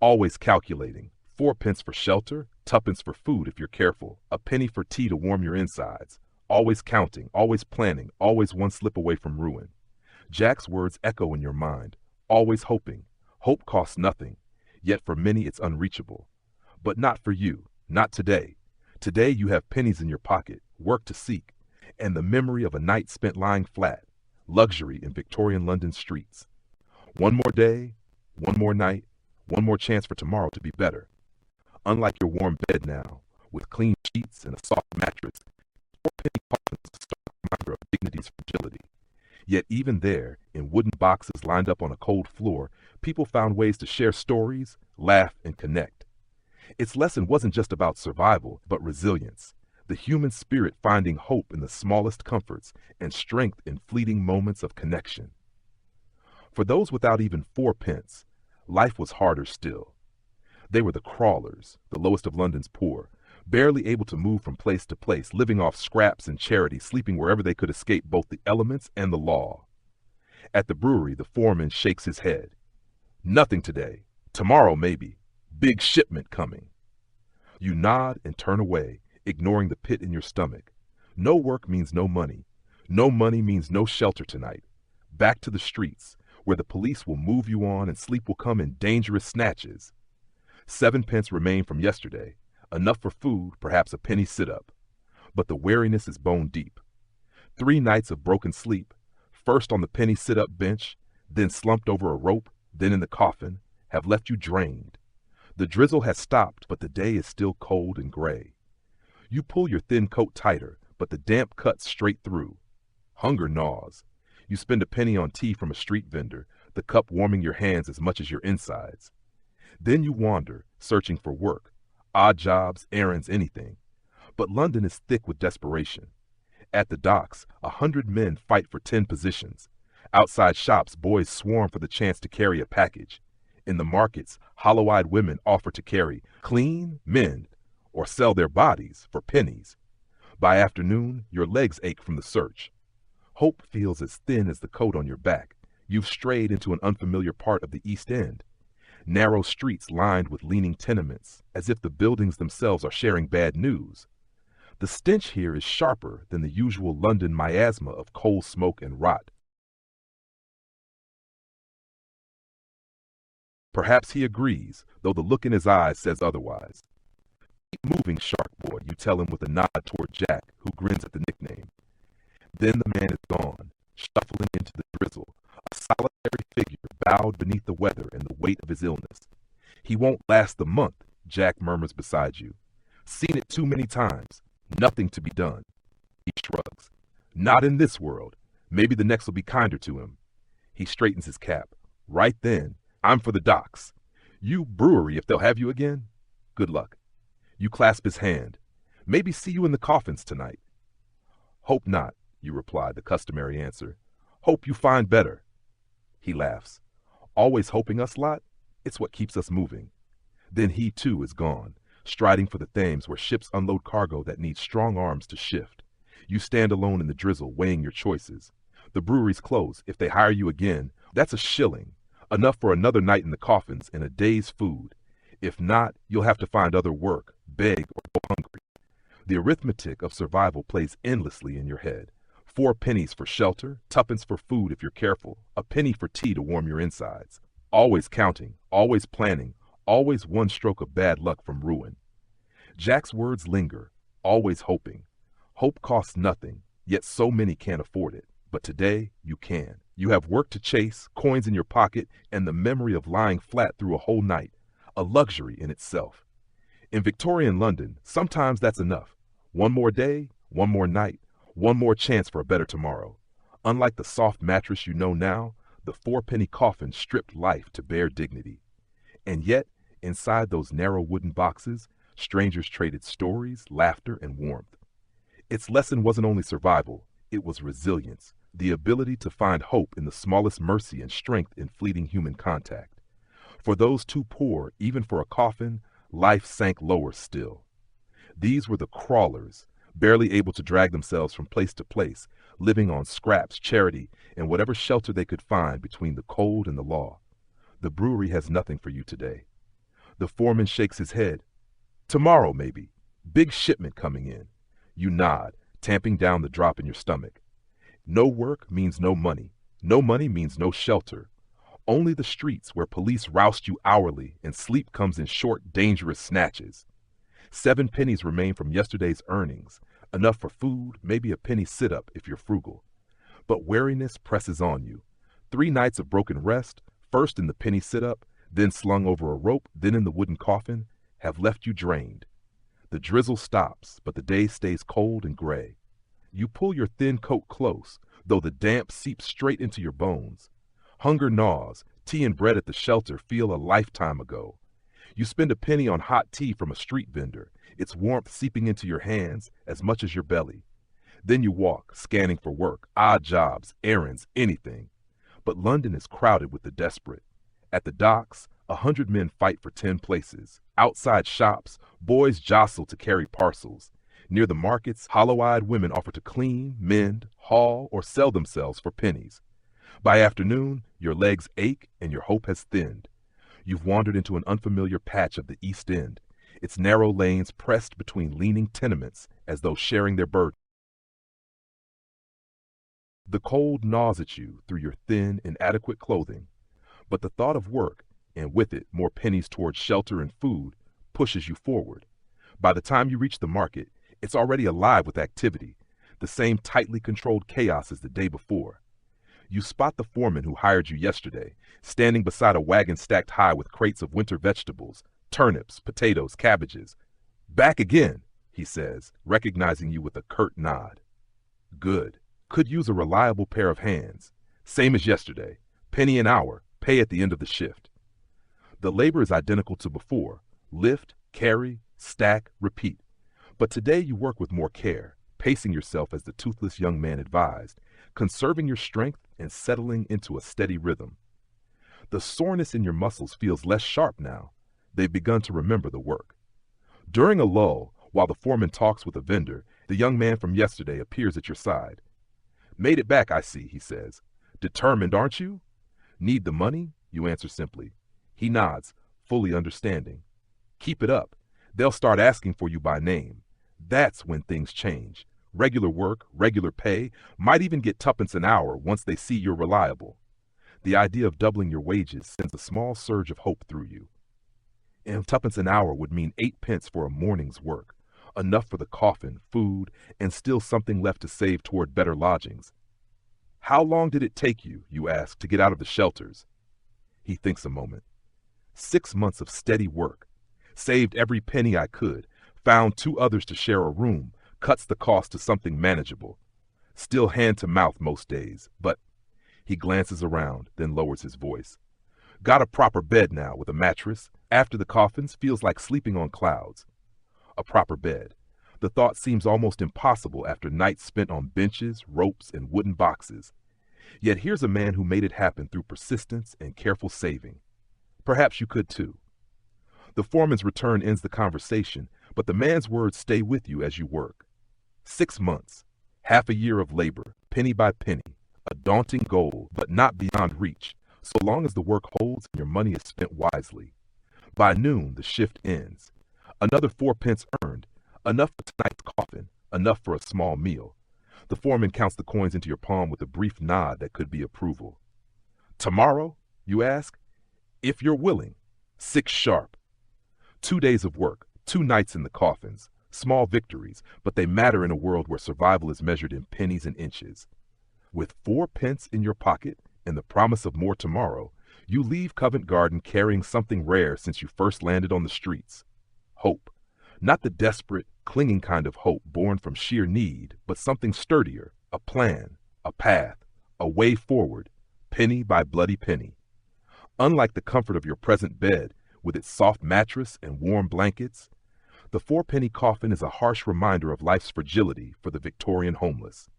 Always calculating. 4 pence for shelter, 2 pence for food if you're careful, a penny for tea to warm your insides. always counting, always planning, always one slip away from ruin. Jack's words echo in your mind, always hoping. Hope costs nothing, yet for many it's unreachable. But not for you, not today. Today you have pennies in your pocket, work to seek, and the memory of a night spent lying flat, luxury in Victorian London streets. One more day, one more night, one more chance for tomorrow to be better. Unlike your warm bed now, with clean sheets and a soft mattress, four penny coffins a stark reminder of dignity's fragility. Yet even there, in wooden boxes lined up on a cold floor, people found ways to share stories, laugh, and connect. Its lesson wasn't just about survival, but resilience, the human spirit finding hope in the smallest comforts and strength in fleeting moments of connection. For those without even 4 pence, life was harder still. They were the crawlers, the lowest of London's poor, barely able to move from place to place, living off scraps and charity, sleeping wherever they could escape both the elements and the law. At the brewery, the foreman shakes his head. Nothing today. Tomorrow, maybe. Big shipment coming. You nod and turn away, ignoring the pit in your stomach. No work means no money. No money means no shelter tonight. Back to the streets, where the police will move you on and sleep will come in dangerous snatches. 7 pence remain from yesterday, enough for food, perhaps a penny sit-up. But the weariness is bone deep. 3 nights of broken sleep, first on the penny sit-up bench, then slumped over a rope, then in the coffin, have left you drained. The drizzle has stopped, but the day is still cold and gray. You pull your thin coat tighter, but the damp cuts straight through. Hunger gnaws. You spend a penny on tea from a street vendor, the cup warming your hands as much as your insides. Then you wander, searching for work, odd jobs, errands, anything. But London is thick with desperation. At the docks, 100 men fight for 10 positions. Outside shops, boys swarm for the chance to carry a package. In the markets, hollow-eyed women offer to carry, clean, mend, or sell their bodies for pennies. By afternoon, your legs ache from the search. Hope feels as thin as the coat on your back. You've strayed into an unfamiliar part of the East End. Narrow streets lined with leaning tenements, as if the buildings themselves are sharing bad news. The stench here is sharper than the usual London miasma of coal smoke and rot. Perhaps he agrees, though the look in his eyes says otherwise. Keep moving, shark boy, you tell him with a nod toward Jack, who grins at the nickname. Then the man is gone, shuffling into the drizzle, a solitary figure bowed beneath the weather and the weight of his illness. He won't last the month, Jack murmurs beside you. Seen it too many times. Nothing to be done. He shrugs. Not in this world. Maybe the next will be kinder to him. He straightens his cap. Right then, I'm for the docks. You brewery if they'll have you again. Good luck. You clasp his hand. Maybe see you in the coffins tonight. Hope not, you reply, the customary answer. Hope you find better. He laughs. Always hoping us lot? It's what keeps us moving. Then he too is gone, striding for the Thames where ships unload cargo that needs strong arms to shift. You stand alone in the drizzle, weighing your choices. The brewery's close. If they hire you again, that's a shilling, enough for another night in the coffins and a day's food. If not, you'll have to find other work, beg, or go hungry. The arithmetic of survival plays endlessly in your head. 4 pennies for shelter, 2 for food if you're careful, a penny for tea to warm your insides. Always counting, always planning, always one stroke of bad luck from ruin. Jack's words linger, always hoping. Hope costs nothing, yet so many can't afford it. But today, you can. You have work to chase, coins in your pocket, and the memory of lying flat through a whole night, a luxury in itself. In Victorian London, sometimes that's enough. One more day, one more night, one more chance for a better tomorrow. Unlike the soft mattress you know now, the 4-penny coffin stripped life to bare dignity. And yet, inside those narrow wooden boxes, strangers traded stories, laughter, and warmth. Its lesson wasn't only survival, it was resilience, the ability to find hope in the smallest mercy and strength in fleeting human contact. For those too poor, even for a coffin, life sank lower still. These were the crawlers, barely able to drag themselves from place to place, living on scraps, charity, and whatever shelter they could find between the cold and the law. The brewery has nothing for you today. The foreman shakes his head. Tomorrow, maybe. Big shipment coming in. You nod, tamping down the drop in your stomach. No work means no money. No money means no shelter. Only the streets where police roust you hourly and sleep comes in short, dangerous snatches. 7 pennies remain from yesterday's earnings, enough for food, maybe a penny sit-up if you're frugal. But weariness presses on you. 3 nights of broken rest, first in the penny sit-up, then slung over a rope, then in the wooden coffin, have left you drained. The drizzle stops, but the day stays cold and gray. You pull your thin coat close, though the damp seeps straight into your bones. Hunger gnaws. Tea and bread at the shelter feel a lifetime ago. You spend a penny on hot tea from a street vendor, its warmth seeping into your hands as much as your belly. Then you walk, scanning for work, odd jobs, errands, anything. But London is crowded with the desperate. At the docks, 100 men fight for 10 places. Outside shops, boys jostle to carry parcels. Near the markets, hollow-eyed women offer to clean, mend, haul, or sell themselves for pennies. By afternoon, your legs ache and your hope has thinned. You've wandered into an unfamiliar patch of the East End, its narrow lanes pressed between leaning tenements as though sharing their burden. The cold gnaws at you through your thin, inadequate clothing, but the thought of work, and with it more pennies towards shelter and food, pushes you forward. By the time you reach the market, it's already alive with activity, the same tightly controlled chaos as the day before. You spot the foreman who hired you yesterday, standing beside a wagon stacked high with crates of winter vegetables, turnips, potatoes, cabbages. "Back again," he says, recognizing you with a curt nod. "Good. Could use a reliable pair of hands. Same as yesterday. Penny an hour, pay at the end of the shift." The labor is identical to before. Lift, carry, stack, repeat. But today you work with more care, pacing yourself as the toothless young man advised, conserving your strength and settling into a steady rhythm. The soreness in your muscles feels less sharp now. They've begun to remember the work. During a lull, while the foreman talks with a vendor, the young man from yesterday appears at your side. "Made it back, I see," he says. "Determined, aren't you?" "Need the money?" you answer simply. He nods, fully understanding. "Keep it up. They'll start asking for you by name. That's when things change. Regular work, regular pay, might even get tuppence an hour once they see you're reliable." The idea of doubling your wages sends a small surge of hope through you. And tuppence an hour would mean 8 pence for a morning's work, enough for the coffin, food, and still something left to save toward better lodgings. "How long did it take you," you ask, "to get out of the shelters?" He thinks a moment. 6 months of steady work. Saved every penny I could, found 2 others to share a room, cuts the cost to something manageable. Still hand to mouth most days, but he glances around, then lowers his voice. "Got a proper bed now with a mattress. After the coffins, feels like sleeping on clouds." A proper bed. The thought seems almost impossible after nights spent on benches, ropes, and wooden boxes. Yet here's a man who made it happen through persistence and careful saving. Perhaps you could too. The foreman's return ends the conversation, but the man's words stay with you as you work. 6 months, half a year of labor, penny by penny, a daunting goal, but not beyond reach, so long as the work holds and your money is spent wisely. By noon, the shift ends. Another 4 pence earned, enough for tonight's coffin, enough for a small meal. The foreman counts the coins into your palm with a brief nod that could be approval. "Tomorrow?" you ask. "If you're willing. 6 sharp." 2 days of work, 2 nights in the coffins. Small victories, but they matter in a world where survival is measured in pennies and inches. With 4 pence in your pocket and the promise of more tomorrow, you leave Covent Garden carrying something rare since you first landed on the streets. Hope. Not the desperate, clinging kind of hope born from sheer need, but something sturdier, a plan, a path, a way forward, penny by bloody penny. Unlike the comfort of your present bed, with its soft mattress and warm blankets, the 4-penny coffin is a harsh reminder of life's fragility for the Victorian homeless.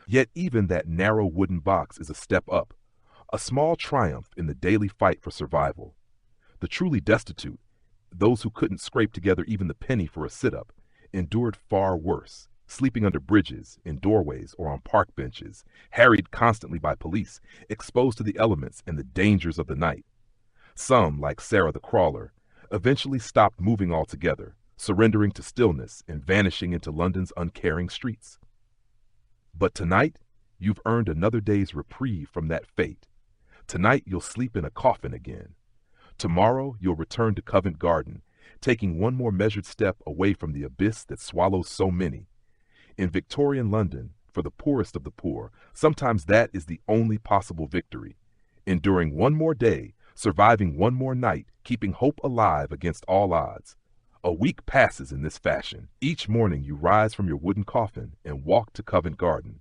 Yet even that narrow wooden box is a step up, a small triumph in the daily fight for survival. The truly destitute, those who couldn't scrape together even the penny for a sit-up, endured far worse, sleeping under bridges, in doorways, or on park benches, harried constantly by police, exposed to the elements and the dangers of the night. Some, like Sarah the crawler, eventually stopped moving altogether, surrendering to stillness and vanishing into London's uncaring streets. But tonight, you've earned another day's reprieve from that fate. Tonight, you'll sleep in a coffin again. Tomorrow, you'll return to Covent Garden, taking one more measured step away from the abyss that swallows so many. In Victorian London, for the poorest of the poor, sometimes that is the only possible victory. Enduring one more day, surviving one more night, keeping hope alive against all odds. A week passes in this fashion. Each morning you rise from your wooden coffin and walk to Covent Garden.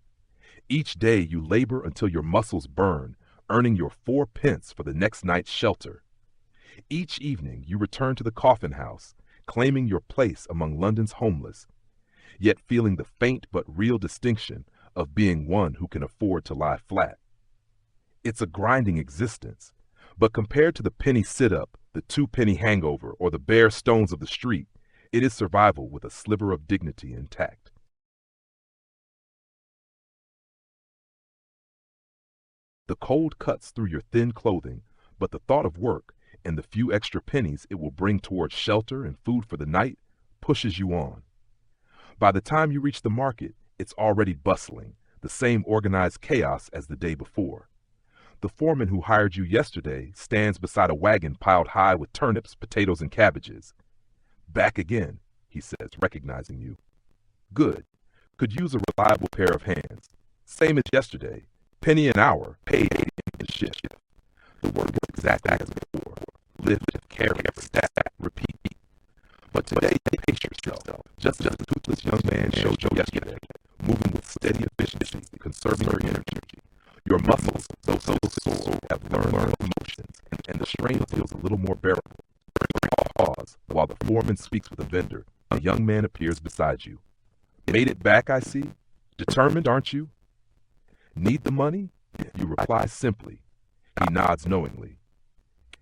Each day you labor until your muscles burn, earning your 4 pence for the next night's shelter. Each evening you return to the coffin house, claiming your place among London's homeless, yet feeling the faint but real distinction of being one who can afford to lie flat. It's a grinding existence, but compared to the penny sit-up, the 2-penny hangover, or the bare stones of the street, it is survival with a sliver of dignity intact. The cold cuts through your thin clothing, but the thought of work and the few extra pennies it will bring towards shelter and food for the night pushes you on. By the time you reach the market, it's already bustling, the same organized chaos as the day before. The foreman who hired you yesterday stands beside a wagon piled high with turnips, potatoes, and cabbages. Back again, he says, recognizing you. Good. Could use a reliable pair of hands. Same as yesterday. Penny an hour, paid in shift. The work is exactly as before. Lift, carry, stack, repeat. But today, pace yourself, just as the toothless young man showed you yesterday, moving with steady efficiency, conserving your energy. Your muscles, though so sore, have learned emotions, and the strain feels a little more bearable. Pause, while the foreman speaks with a vendor. A young man appears beside you. Made it back, I see. Determined, aren't you? Need the money? You reply simply. He nods knowingly.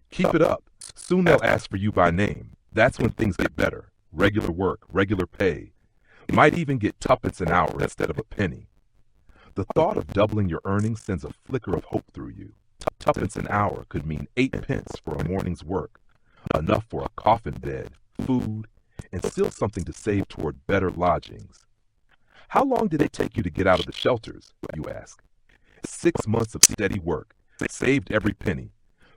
Keep it up. Soon they'll ask for you by name. That's when things get better. Regular work, regular pay. Might even get 2 pence an hour instead of a penny. The thought of doubling your earnings sends a flicker of hope through you. 2 pence an hour could mean 8 pence for a morning's work, enough for a coffin bed, food, and still something to save toward better lodgings. How long did it take you to get out of the shelters, you ask? 6 months of steady work, saved every penny,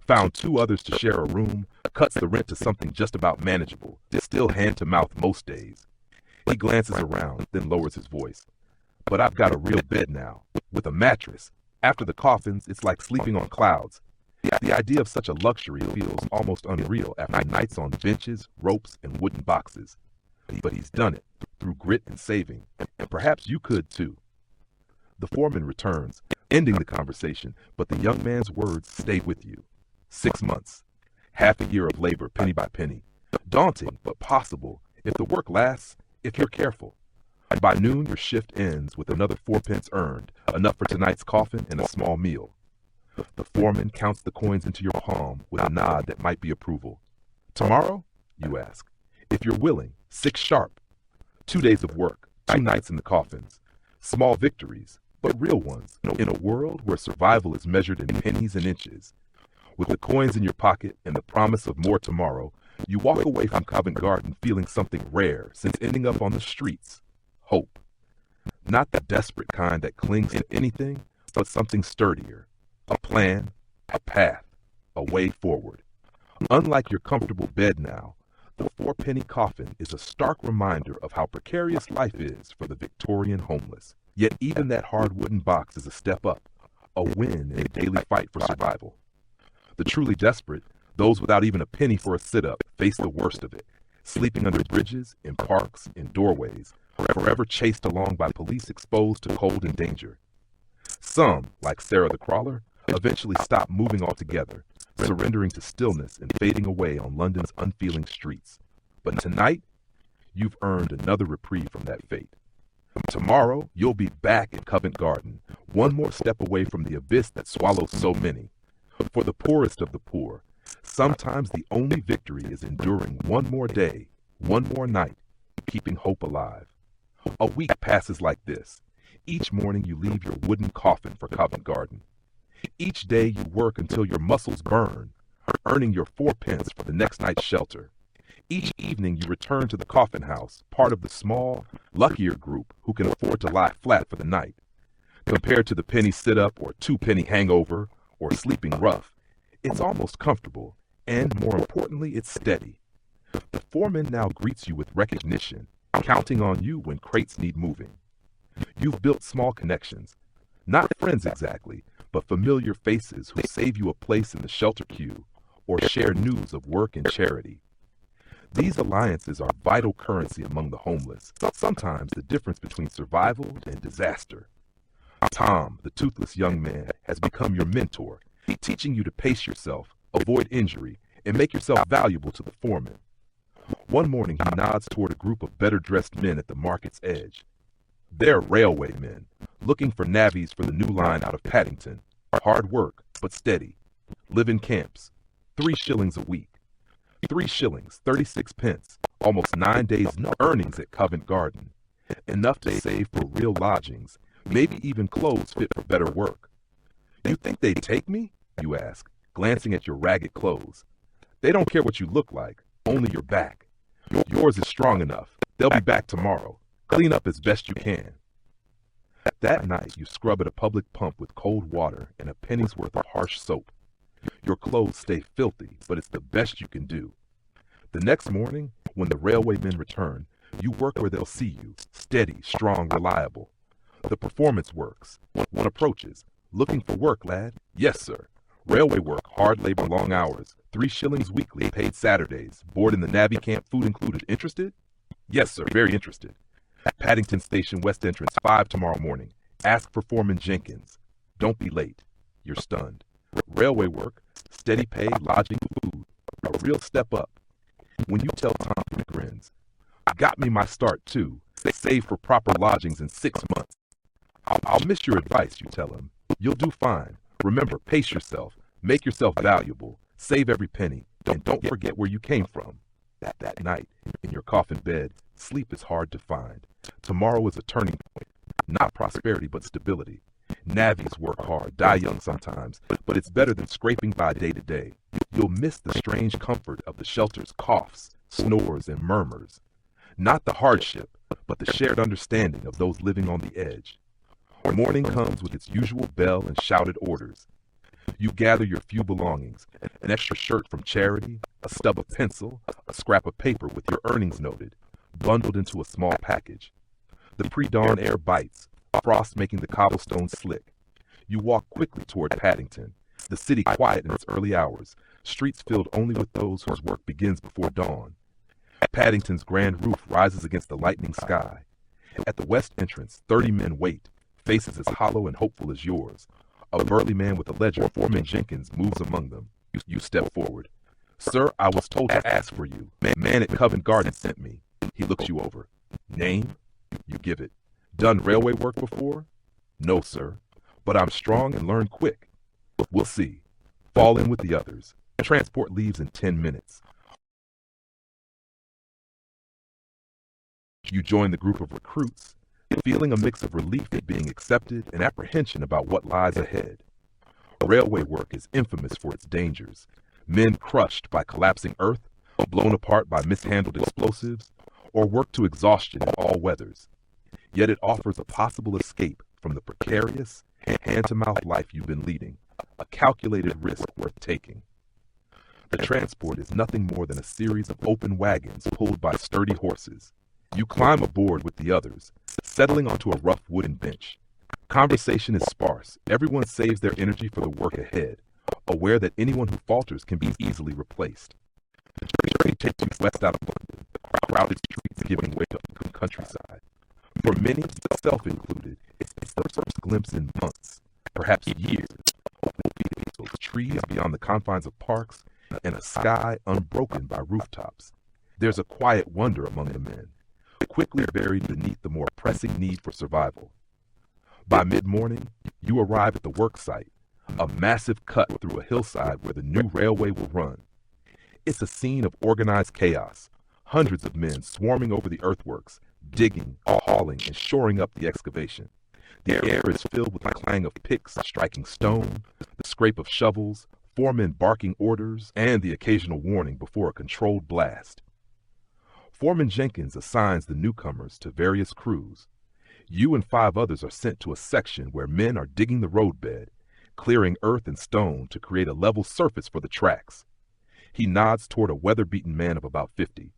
found 2 others to share a room, cuts the rent to something just about manageable, still hand to mouth most days. He glances around, then lowers his voice. But I've got a real bed now, with a mattress. After the coffins, it's like sleeping on clouds. The idea of such a luxury feels almost unreal after nights on benches, ropes, and wooden boxes. But he's done it, through grit and saving, and perhaps you could too. The foreman returns, ending the conversation, but the young man's words stay with you. 6 months, half a year of labor, penny by penny. Daunting, but possible, if the work lasts, if you're careful. By noon, your shift ends with another 4 pence earned, enough for tonight's coffin and a small meal. The foreman counts the coins into your palm with a nod that might be approval. Tomorrow, you ask. If you're willing, 6 sharp. 2 days of work, 2 nights in the coffins. Small victories, but real ones, in a world where survival is measured in pennies and inches. With the coins in your pocket and the promise of more tomorrow, you walk away from Covent Garden feeling something rare since ending up on the streets. Hope. Not the desperate kind that clings to anything, but something sturdier. A plan, a path, a way forward. Unlike your comfortable bed now, the 4-penny coffin is a stark reminder of how precarious life is for the Victorian homeless. Yet even that hard wooden box is a step up, a win in a daily fight for survival. The truly desperate, those without even a penny for a sit-up, face the worst of it, sleeping under bridges, in parks, in doorways, forever chased along by police exposed to cold and danger. Some, like Sarah the Crawler, eventually stop moving altogether, surrendering to stillness and fading away on London's unfeeling streets. But tonight, you've earned another reprieve from that fate. Tomorrow, you'll be back in Covent Garden, one more step away from the abyss that swallows so many. For the poorest of the poor, sometimes the only victory is enduring one more day, one more night, keeping hope alive. A week passes like this. Each morning you leave your wooden coffin for Covent Garden. Each day you work until your muscles burn, earning your 4 pence for the next night's shelter. Each evening you return to the coffin house, part of the small, luckier group who can afford to lie flat for the night. Compared to the penny sit-up or two-penny hangover or sleeping rough, it's almost comfortable, and more importantly, it's steady. The foreman now greets you with recognition, counting on you when crates need moving. You've built small connections, not friends exactly, but familiar faces who save you a place in the shelter queue or share news of work and charity. These alliances are vital currency among the homeless, sometimes the difference between survival and disaster. Tom, the toothless young man, has become your mentor, teaching you to pace yourself, avoid injury, and make yourself valuable to the foreman. One morning he nods toward a group of better-dressed men at the market's edge. They're railway men, looking for navvies for the new line out of Paddington. Hard work, but steady. Live in camps. 3 shillings a week. 3 shillings, 36 pence, almost 9 days' earnings at Covent Garden. Enough to save for real lodgings, maybe even clothes fit for better work. You think they'd take me? You ask, glancing at your ragged clothes. They don't care what you look like, only your back. Yours is strong enough. They'll be back tomorrow. Clean up as best you can. That night, you scrub at a public pump with cold water and a penny's worth of harsh soap. Your clothes stay filthy, but it's the best you can do. The next morning, when the railway men return, you work where they'll see you, steady, strong, reliable. The performance works. One approaches. Looking for work, lad? Yes, sir. Railway work, hard labor, long hours, 3 shillings weekly, paid Saturdays, board in the navvy camp, food included. Interested? Yes, sir, very interested. Paddington Station, West Entrance, 5 tomorrow morning. Ask for Foreman Jenkins. Don't be late. You're stunned. Railway work, steady pay, lodging, food. A real step up. When you tell Tom, he grins. Got me my start, too. Save for proper lodgings in 6 months. I'll miss your advice, you tell him. You'll do fine. Remember, pace yourself. Make yourself valuable. Save every penny. And don't forget where you came from. That night, in your coffin bed, sleep is hard to find. Tomorrow is a turning point. Not prosperity, but stability. Navvies work hard, die young sometimes, but it's better than scraping by day to day. You'll miss the strange comfort of the shelter's coughs, snores, and murmurs. Not the hardship, but the shared understanding of those living on the edge. Morning comes with its usual bell and shouted orders. You gather your few belongings, an extra shirt from charity, a stub of pencil, a scrap of paper with your earnings noted, bundled into a small package. The pre-dawn air bites, frost making the cobblestones slick. You walk quickly toward Paddington, the city quiet in its early hours, streets filled only with those whose work begins before dawn. Paddington's grand roof rises against the lightening sky. At the west entrance, 30 men wait, faces as hollow and hopeful as yours. A burly man with a ledger, Foreman Jenkins, moves among them. You step forward. Sir, I was told to ask for you. Man at Covent Garden sent me. He looks you over. Name? You give it. Done railway work before? No, sir. But I'm strong and learn quick. We'll see. Fall in with the others. Transport leaves in 10 minutes. You join the group of recruits, feeling a mix of relief at being accepted and apprehension about what lies ahead. Railway work is infamous for its dangers. Men crushed by collapsing earth, blown apart by mishandled explosives, or worked to exhaustion in all weathers. Yet it offers a possible escape from the precarious, hand-to-mouth life you've been leading, a calculated risk worth taking. The transport is nothing more than a series of open wagons pulled by sturdy horses. You climb aboard with the others, settling onto a rough wooden bench. Conversation is sparse. Everyone saves their energy for the work ahead, aware that anyone who falters can be easily replaced. The journey takes you west out of London, the crowded streets giving way to the countryside. For many, self included, it's the first glimpse in months, perhaps years, of those trees beyond the confines of parks and a sky unbroken by rooftops. There's a quiet wonder among the men, quickly buried beneath the more pressing need for survival. By mid-morning, you arrive at the work site, a massive cut through a hillside where the new railway will run. It's a scene of organized chaos, hundreds of men swarming over the earthworks, digging, hauling, and shoring up the excavation. The air is filled with the clang of picks striking stone, the scrape of shovels, foremen barking orders, and the occasional warning before a controlled blast. Foreman Jenkins assigns the newcomers to various crews. You and 5 others are sent to a section where men are digging the roadbed, clearing earth and stone to create a level surface for the tracks. He nods toward a weather-beaten man of about 50.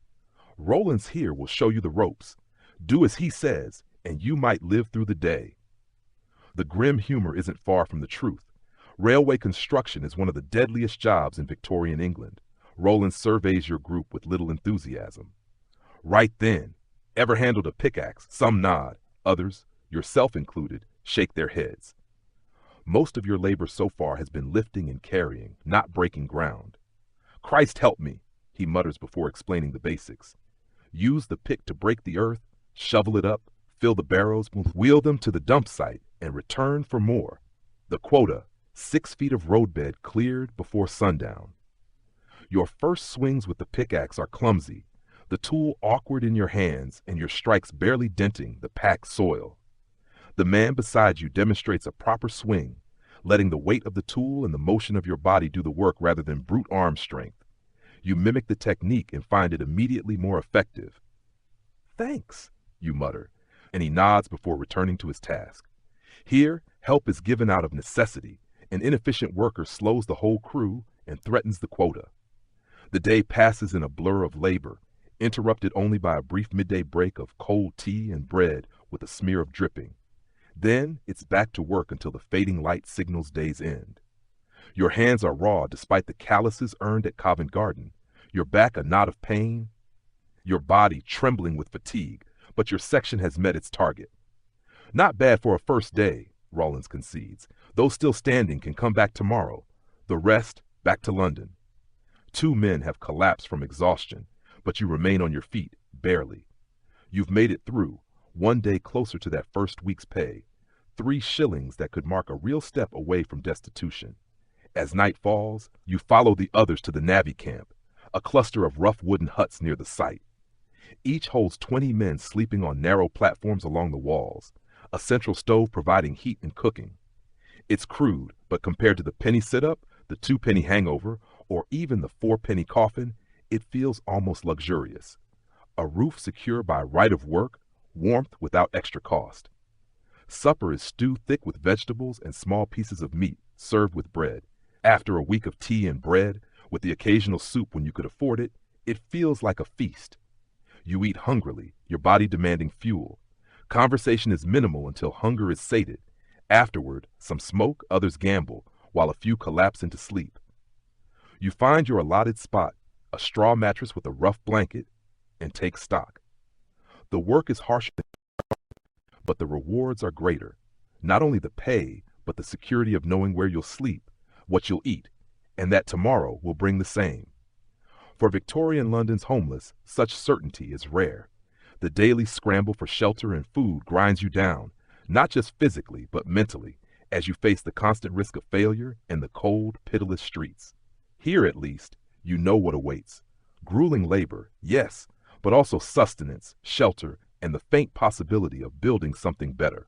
Roland's here will show you the ropes. Do as he says, and you might live through the day. The grim humor isn't far from the truth. Railway construction is one of the deadliest jobs in Victorian England. Roland surveys your group with little enthusiasm. Right then, ever handled a pickaxe? Some nod. Others, yourself included, shake their heads. Most of your labor so far has been lifting and carrying, not breaking ground. Christ help me, he mutters before explaining the basics. Use the pick to break the earth, shovel it up, fill the barrows, wheel them to the dump site, and return for more. The quota, 6 feet of roadbed cleared before sundown. Your first swings with the pickaxe are clumsy, the tool awkward in your hands and your strikes barely denting the packed soil. The man beside you demonstrates a proper swing, letting the weight of the tool and the motion of your body do the work rather than brute arm strength. You mimic the technique and find it immediately more effective. Thanks, you mutter, and he nods before returning to his task. Here, help is given out of necessity. An inefficient worker slows the whole crew and threatens the quota. The day passes in a blur of labor, interrupted only by a brief midday break of cold tea and bread with a smear of dripping. Then it's back to work until the fading light signals day's end. Your hands are raw despite the calluses earned at Covent Garden, your back a knot of pain, your body trembling with fatigue, but your section has met its target. Not bad for a first day, Rawlins concedes. Those still standing can come back tomorrow. The rest, back to London. 2 men have collapsed from exhaustion, but you remain on your feet, barely. You've made it through, 1 day closer to that first week's pay, 3 shillings that could mark a real step away from destitution. As night falls, you follow the others to the navvy camp, a cluster of rough wooden huts near the site. Each holds 20 men sleeping on narrow platforms along the walls, a central stove providing heat and cooking. It's crude, but compared to the penny sit-up, the 2-penny hangover, or even the 4-penny coffin, it feels almost luxurious. A roof secure by right of work, warmth without extra cost. Supper is stewed thick with vegetables and small pieces of meat, served with bread. After a week of tea and bread, with the occasional soup when you could afford it, it feels like a feast. You eat hungrily, your body demanding fuel. Conversation is minimal until hunger is sated. Afterward, some smoke, others gamble, while a few collapse into sleep. You find your allotted spot, a straw mattress with a rough blanket, and take stock. The work is harsher, but the rewards are greater. Not only the pay, but the security of knowing where you'll sleep, what you'll eat, and that tomorrow will bring the same. For Victorian London's homeless, such certainty is rare. The daily scramble for shelter and food grinds you down, not just physically, but mentally, as you face the constant risk of failure and the cold, pitiless streets. Here, at least, you know what awaits. Grueling labor, yes, but also sustenance, shelter, and the faint possibility of building something better.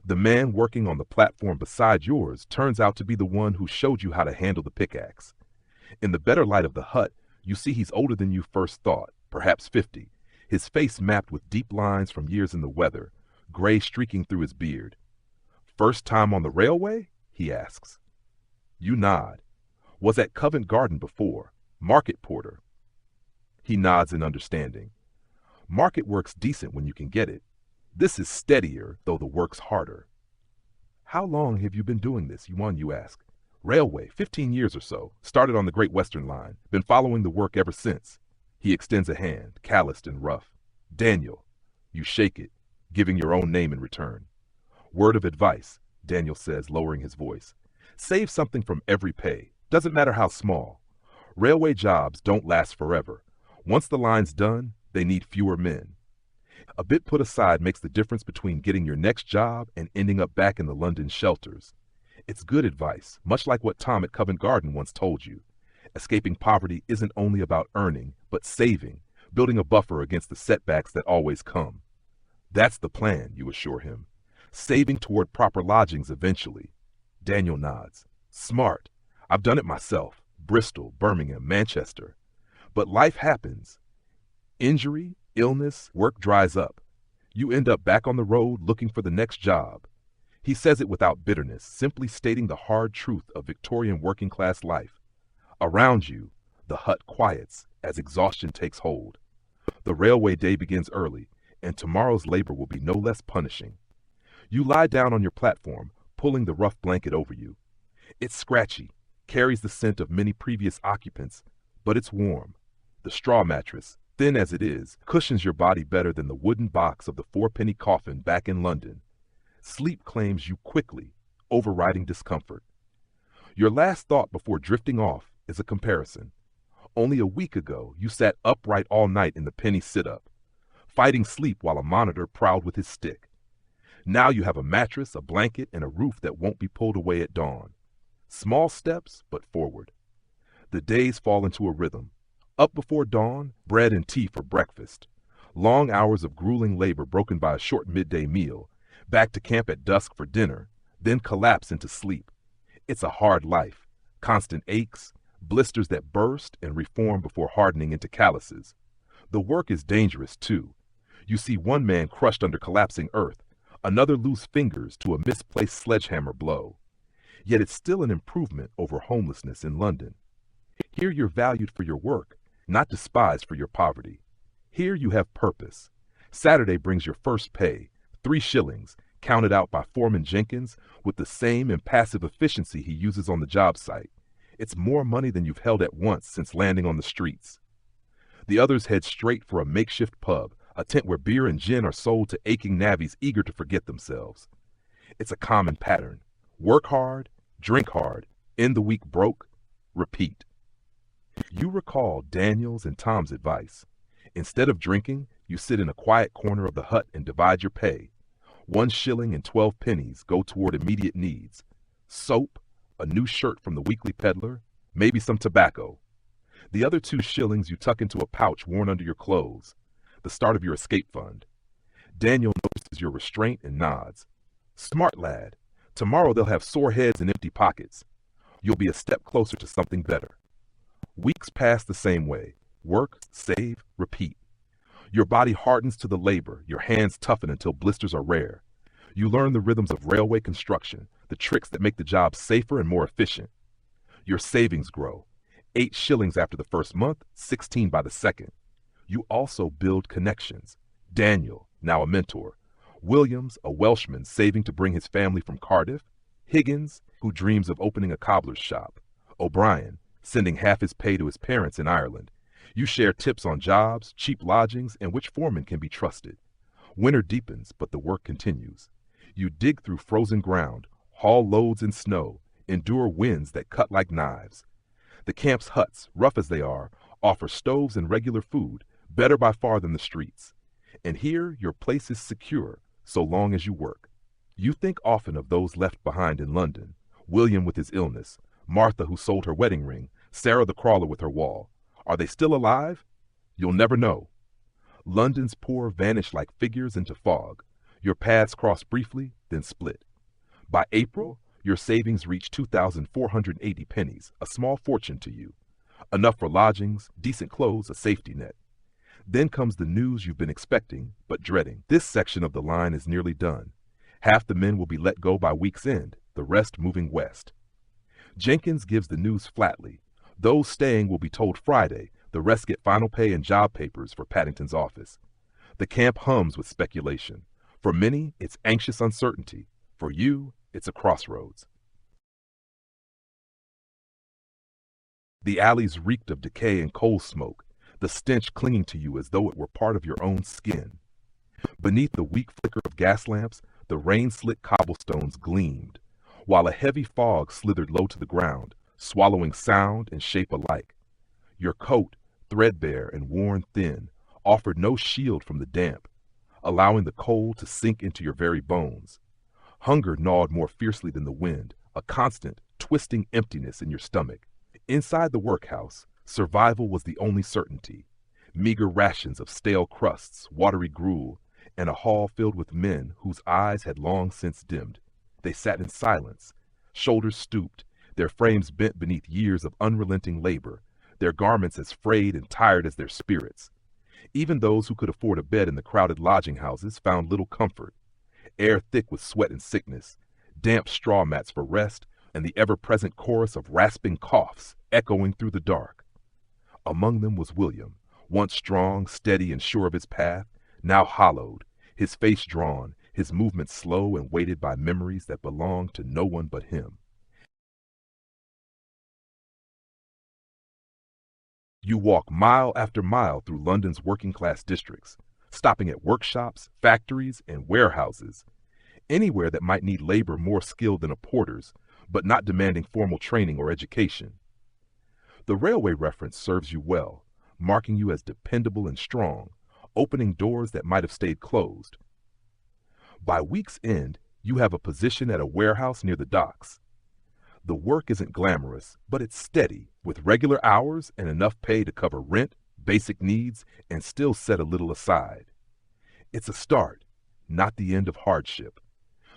The man working on the platform beside yours turns out to be the one who showed you how to handle the pickaxe. In the better light of the hut, you see he's older than you first thought, perhaps 50, his face mapped with deep lines from years in the weather, gray streaking through his beard. First time on the railway? He asks. You nod. Was at Covent Garden before, market porter. He nods in understanding. Market work's decent when you can get it. This is steadier, though the work's harder. How long have you been doing this, you ask? Railway, 15 years or so. Started on the Great Western Line. Been following the work ever since. He extends a hand, calloused and rough. Daniel. You shake it, giving your own name in return. Word of advice, Daniel says, lowering his voice. Save something from every pay. Doesn't matter how small. Railway jobs don't last forever. Once the line's done, they need fewer men. A bit put aside makes the difference between getting your next job and ending up back in the London shelters. It's good advice, much like what Tom at Covent Garden once told you. Escaping poverty isn't only about earning, but saving, building a buffer against the setbacks that always come. That's the plan, you assure him. Saving toward proper lodgings eventually. Daniel nods. Smart. I've done it myself. Bristol, Birmingham, Manchester. But life happens. Injury, illness, work dries up. You end up back on the road looking for the next job. He says it without bitterness, simply stating the hard truth of Victorian working class life. Around you, the hut quiets as exhaustion takes hold. The railway day begins early, and tomorrow's labor will be no less punishing. You lie down on your platform, pulling the rough blanket over you. It's scratchy, carries the scent of many previous occupants, but it's warm. The straw mattress, thin as it is, cushions your body better than the wooden box of the four-penny coffin back in London. Sleep claims you quickly, overriding discomfort. Your last thought before drifting off is a comparison. Only a week ago, you sat upright all night in the penny sit-up, fighting sleep while a monitor prowled with his stick. Now you have a mattress, a blanket, and a roof that won't be pulled away at dawn. Small steps, but forward. The days fall into a rhythm. Up before dawn, bread and tea for breakfast. Long hours of grueling labor broken by a short midday meal. Back to camp at dusk for dinner, then collapse into sleep. It's a hard life. Constant aches, blisters that burst and reform before hardening into calluses. The work is dangerous, too. You see one man crushed under collapsing earth, another lose fingers to a misplaced sledgehammer blow. Yet it's still an improvement over homelessness in London. Here you're valued for your work, not despised for your poverty. Here you have purpose. Saturday brings your first pay, 3 shillings, counted out by Foreman Jenkins with the same impassive efficiency he uses on the job site. It's more money than you've held at once since landing on the streets. The others head straight for a makeshift pub, a tent where beer and gin are sold to aching navvies eager to forget themselves. It's a common pattern. Work hard, drink hard, end the week broke, repeat. You recall Daniel's and Tom's advice. Instead of drinking, you sit in a quiet corner of the hut and divide your pay. 1 shilling and 12 pennies go toward immediate needs. Soap, a new shirt from the weekly peddler, maybe some tobacco. The other 2 shillings you tuck into a pouch worn under your clothes, the start of your escape fund. Daniel notices your restraint and nods. Smart lad. Tomorrow they'll have sore heads and empty pockets. You'll be a step closer to something better. Weeks pass the same way. Work, save, repeat. Your body hardens to the labor, your hands toughen until blisters are rare. You learn the rhythms of railway construction, the tricks that make the job safer and more efficient. Your savings grow. 8 shillings after the first month, 16 by the second. You also build connections. Daniel, now a mentor. Williams, a Welshman saving to bring his family from Cardiff. Higgins, who dreams of opening a cobbler's shop. O'Brien, sending half his pay to his parents in Ireland. You share tips on jobs, cheap lodgings, and which foreman can be trusted. Winter deepens, but the work continues. You dig through frozen ground, haul loads in snow, endure winds that cut like knives. The camp's huts, rough as they are, offer stoves and regular food, better by far than the streets. And here your place is secure, so long as you work. You think often of those left behind in London, William with his illness, Martha who sold her wedding ring, Sarah the crawler with her wall. Are they still alive? You'll never know. London's poor vanish like figures into fog. Your paths cross briefly, then split. By April, your savings reach 2,480 pennies, a small fortune to you. Enough for lodgings, decent clothes, a safety net. Then comes the news you've been expecting, but dreading. This section of the line is nearly done. Half the men will be let go by week's end, the rest moving west. Jenkins gives the news flatly. Those staying will be told Friday, the rest get final pay and job papers for Paddington's office. The camp hums with speculation. For many, it's anxious uncertainty. For you, it's a crossroads. The alleys reeked of decay and coal smoke, the stench clinging to you as though it were part of your own skin. Beneath the weak flicker of gas lamps, the rain-slick cobblestones gleamed, while a heavy fog slithered low to the ground, swallowing sound and shape alike. Your coat, threadbare and worn thin, offered no shield from the damp, allowing the cold to sink into your very bones. Hunger gnawed more fiercely than the wind, a constant, twisting emptiness in your stomach. Inside the workhouse, survival was the only certainty. Meager rations of stale crusts, watery gruel, and a hall filled with men whose eyes had long since dimmed. They sat in silence, shoulders stooped, their frames bent beneath years of unrelenting labor, their garments as frayed and tired as their spirits. Even those who could afford a bed in the crowded lodging houses found little comfort. Air thick with sweat and sickness, damp straw mats for rest, and the ever-present chorus of rasping coughs echoing through the dark. Among them was William, once strong, steady, and sure of his path, now hollowed, his face drawn, his movements slow and weighted by memories that belonged to no one but him. You walk mile after mile through London's working-class districts, stopping at workshops, factories, and warehouses, anywhere that might need labor more skilled than a porter's, but not demanding formal training or education. The railway reference serves you well, marking you as dependable and strong, opening doors that might have stayed closed. By week's end, you have a position at a warehouse near the docks. The work isn't glamorous, but it's steady, with regular hours and enough pay to cover rent, basic needs, and still set a little aside. It's a start, not the end of hardship.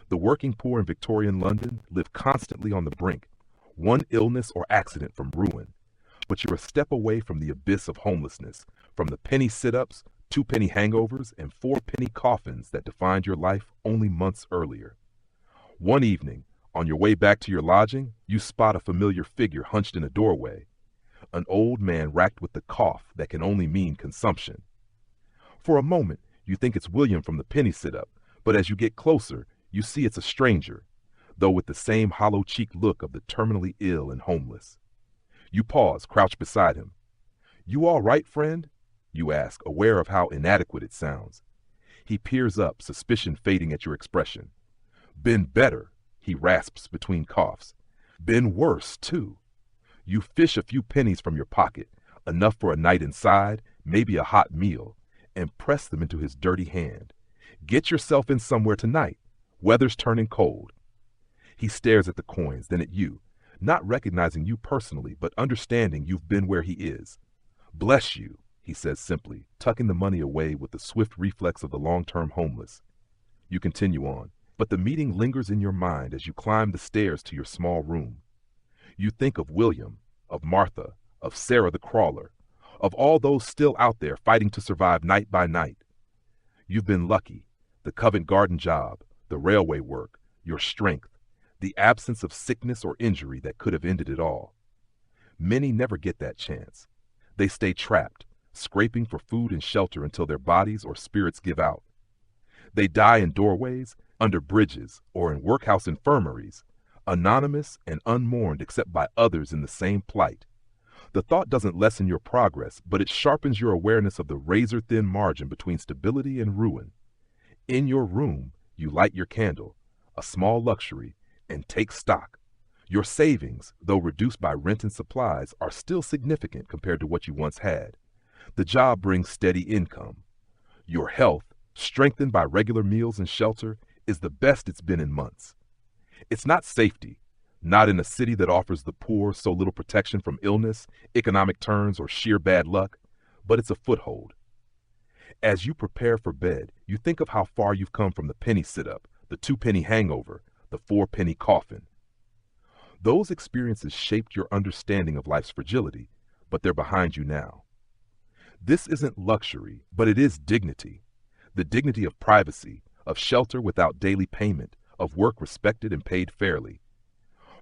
The working poor in Victorian London live constantly on the brink, one illness or accident from ruin. But you're a step away from the abyss of homelessness, from the penny sit-ups, 2-penny hangovers, and 4-penny coffins that defined your life only months earlier. One evening, on your way back to your lodging, you spot a familiar figure hunched in a doorway, an old man racked with the cough that can only mean consumption. For a moment, you think it's William from the penny sit-up, but as you get closer, you see it's a stranger, though with the same hollow-cheeked look of the terminally ill and homeless. You pause, crouch beside him. "You all right, friend?" you ask, aware of how inadequate it sounds. He peers up, suspicion fading at your expression. "Been better," he rasps between coughs. "Been worse, too." You fish a few pennies from your pocket, enough for a night inside, maybe a hot meal, and press them into his dirty hand. "Get yourself in somewhere tonight. Weather's turning cold." He stares at the coins, then at you, not recognizing you personally, but understanding you've been where he is. "Bless you," he says simply, tucking the money away with the swift reflex of the long-term homeless. You continue on, but the meeting lingers in your mind as you climb the stairs to your small room. You think of William, of Martha, of Sarah the crawler, of all those still out there fighting to survive night by night. You've been lucky, the Covent Garden job, the railway work, your strength, the absence of sickness or injury that could have ended it all. Many never get that chance. They stay trapped, scraping for food and shelter until their bodies or spirits give out. They die in doorways, under bridges, or in workhouse infirmaries, anonymous and unmourned except by others in the same plight. The thought doesn't lessen your progress, but it sharpens your awareness of the razor-thin margin between stability and ruin. In your room, you light your candle, a small luxury, and take stock. Your savings, though reduced by rent and supplies, are still significant compared to what you once had. The job brings steady income. Your health, strengthened by regular meals and shelter, is the best it's been in months. It's not safety, not in a city that offers the poor so little protection from illness, economic turns, or sheer bad luck, but it's a foothold. As you prepare for bed, you think of how far you've come from the penny sit-up, the 2-penny hangover, the 4-penny coffin. Those experiences shaped your understanding of life's fragility, but they're behind you now. This isn't luxury, but it is dignity. The dignity of privacy, of shelter without daily payment, of work respected and paid fairly.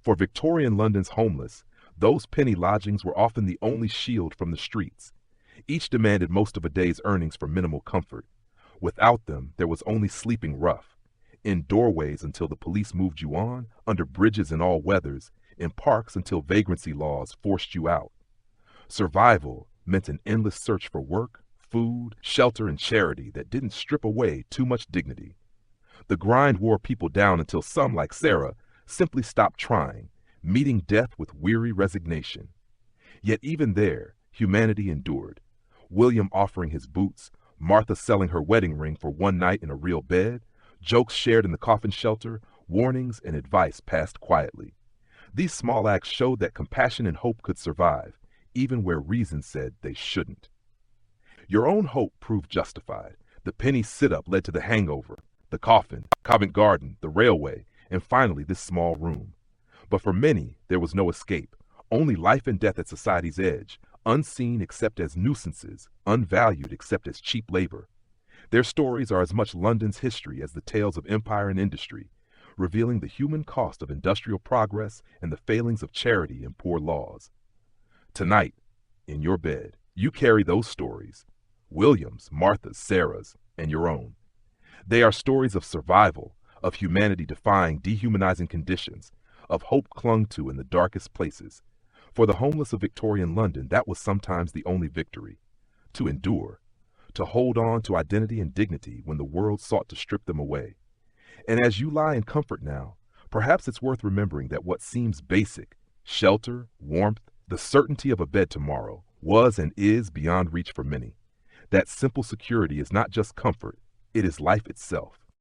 For Victorian London's homeless, those penny lodgings were often the only shield from the streets. Each demanded most of a day's earnings for minimal comfort. Without them, there was only sleeping rough. In doorways until the police moved you on, under bridges in all weathers, in parks until vagrancy laws forced you out. Survival meant an endless search for work, food, shelter, and charity that didn't strip away too much dignity. The grind wore people down until some, like Sarah, simply stopped trying, meeting death with weary resignation. Yet even there, humanity endured. William offering his boots, Martha selling her wedding ring for one night in a real bed, jokes shared in the coffin shelter, warnings and advice passed quietly. These small acts showed that compassion and hope could survive, even where reason said they shouldn't. Your own hope proved justified. The penny sit-up led to the hangover, the coffin, Covent Garden, the railway, and finally this small room. But for many, there was no escape, only life and death at society's edge, unseen except as nuisances, unvalued except as cheap labor. Their stories are as much London's history as the tales of empire and industry, revealing the human cost of industrial progress and the failings of charity and poor laws. Tonight, in your bed, you carry those stories, William's, Martha's, Sarah's, and your own. They are stories of survival, of humanity defying dehumanizing conditions, of hope clung to in the darkest places. For the homeless of Victorian London, that was sometimes the only victory: to endure, to hold on to identity and dignity when the world sought to strip them away. And as you lie in comfort now, perhaps it's worth remembering that what seems basic, shelter, warmth, the certainty of a bed tomorrow, was and is beyond reach for many. That simple security is not just comfort, it is life itself.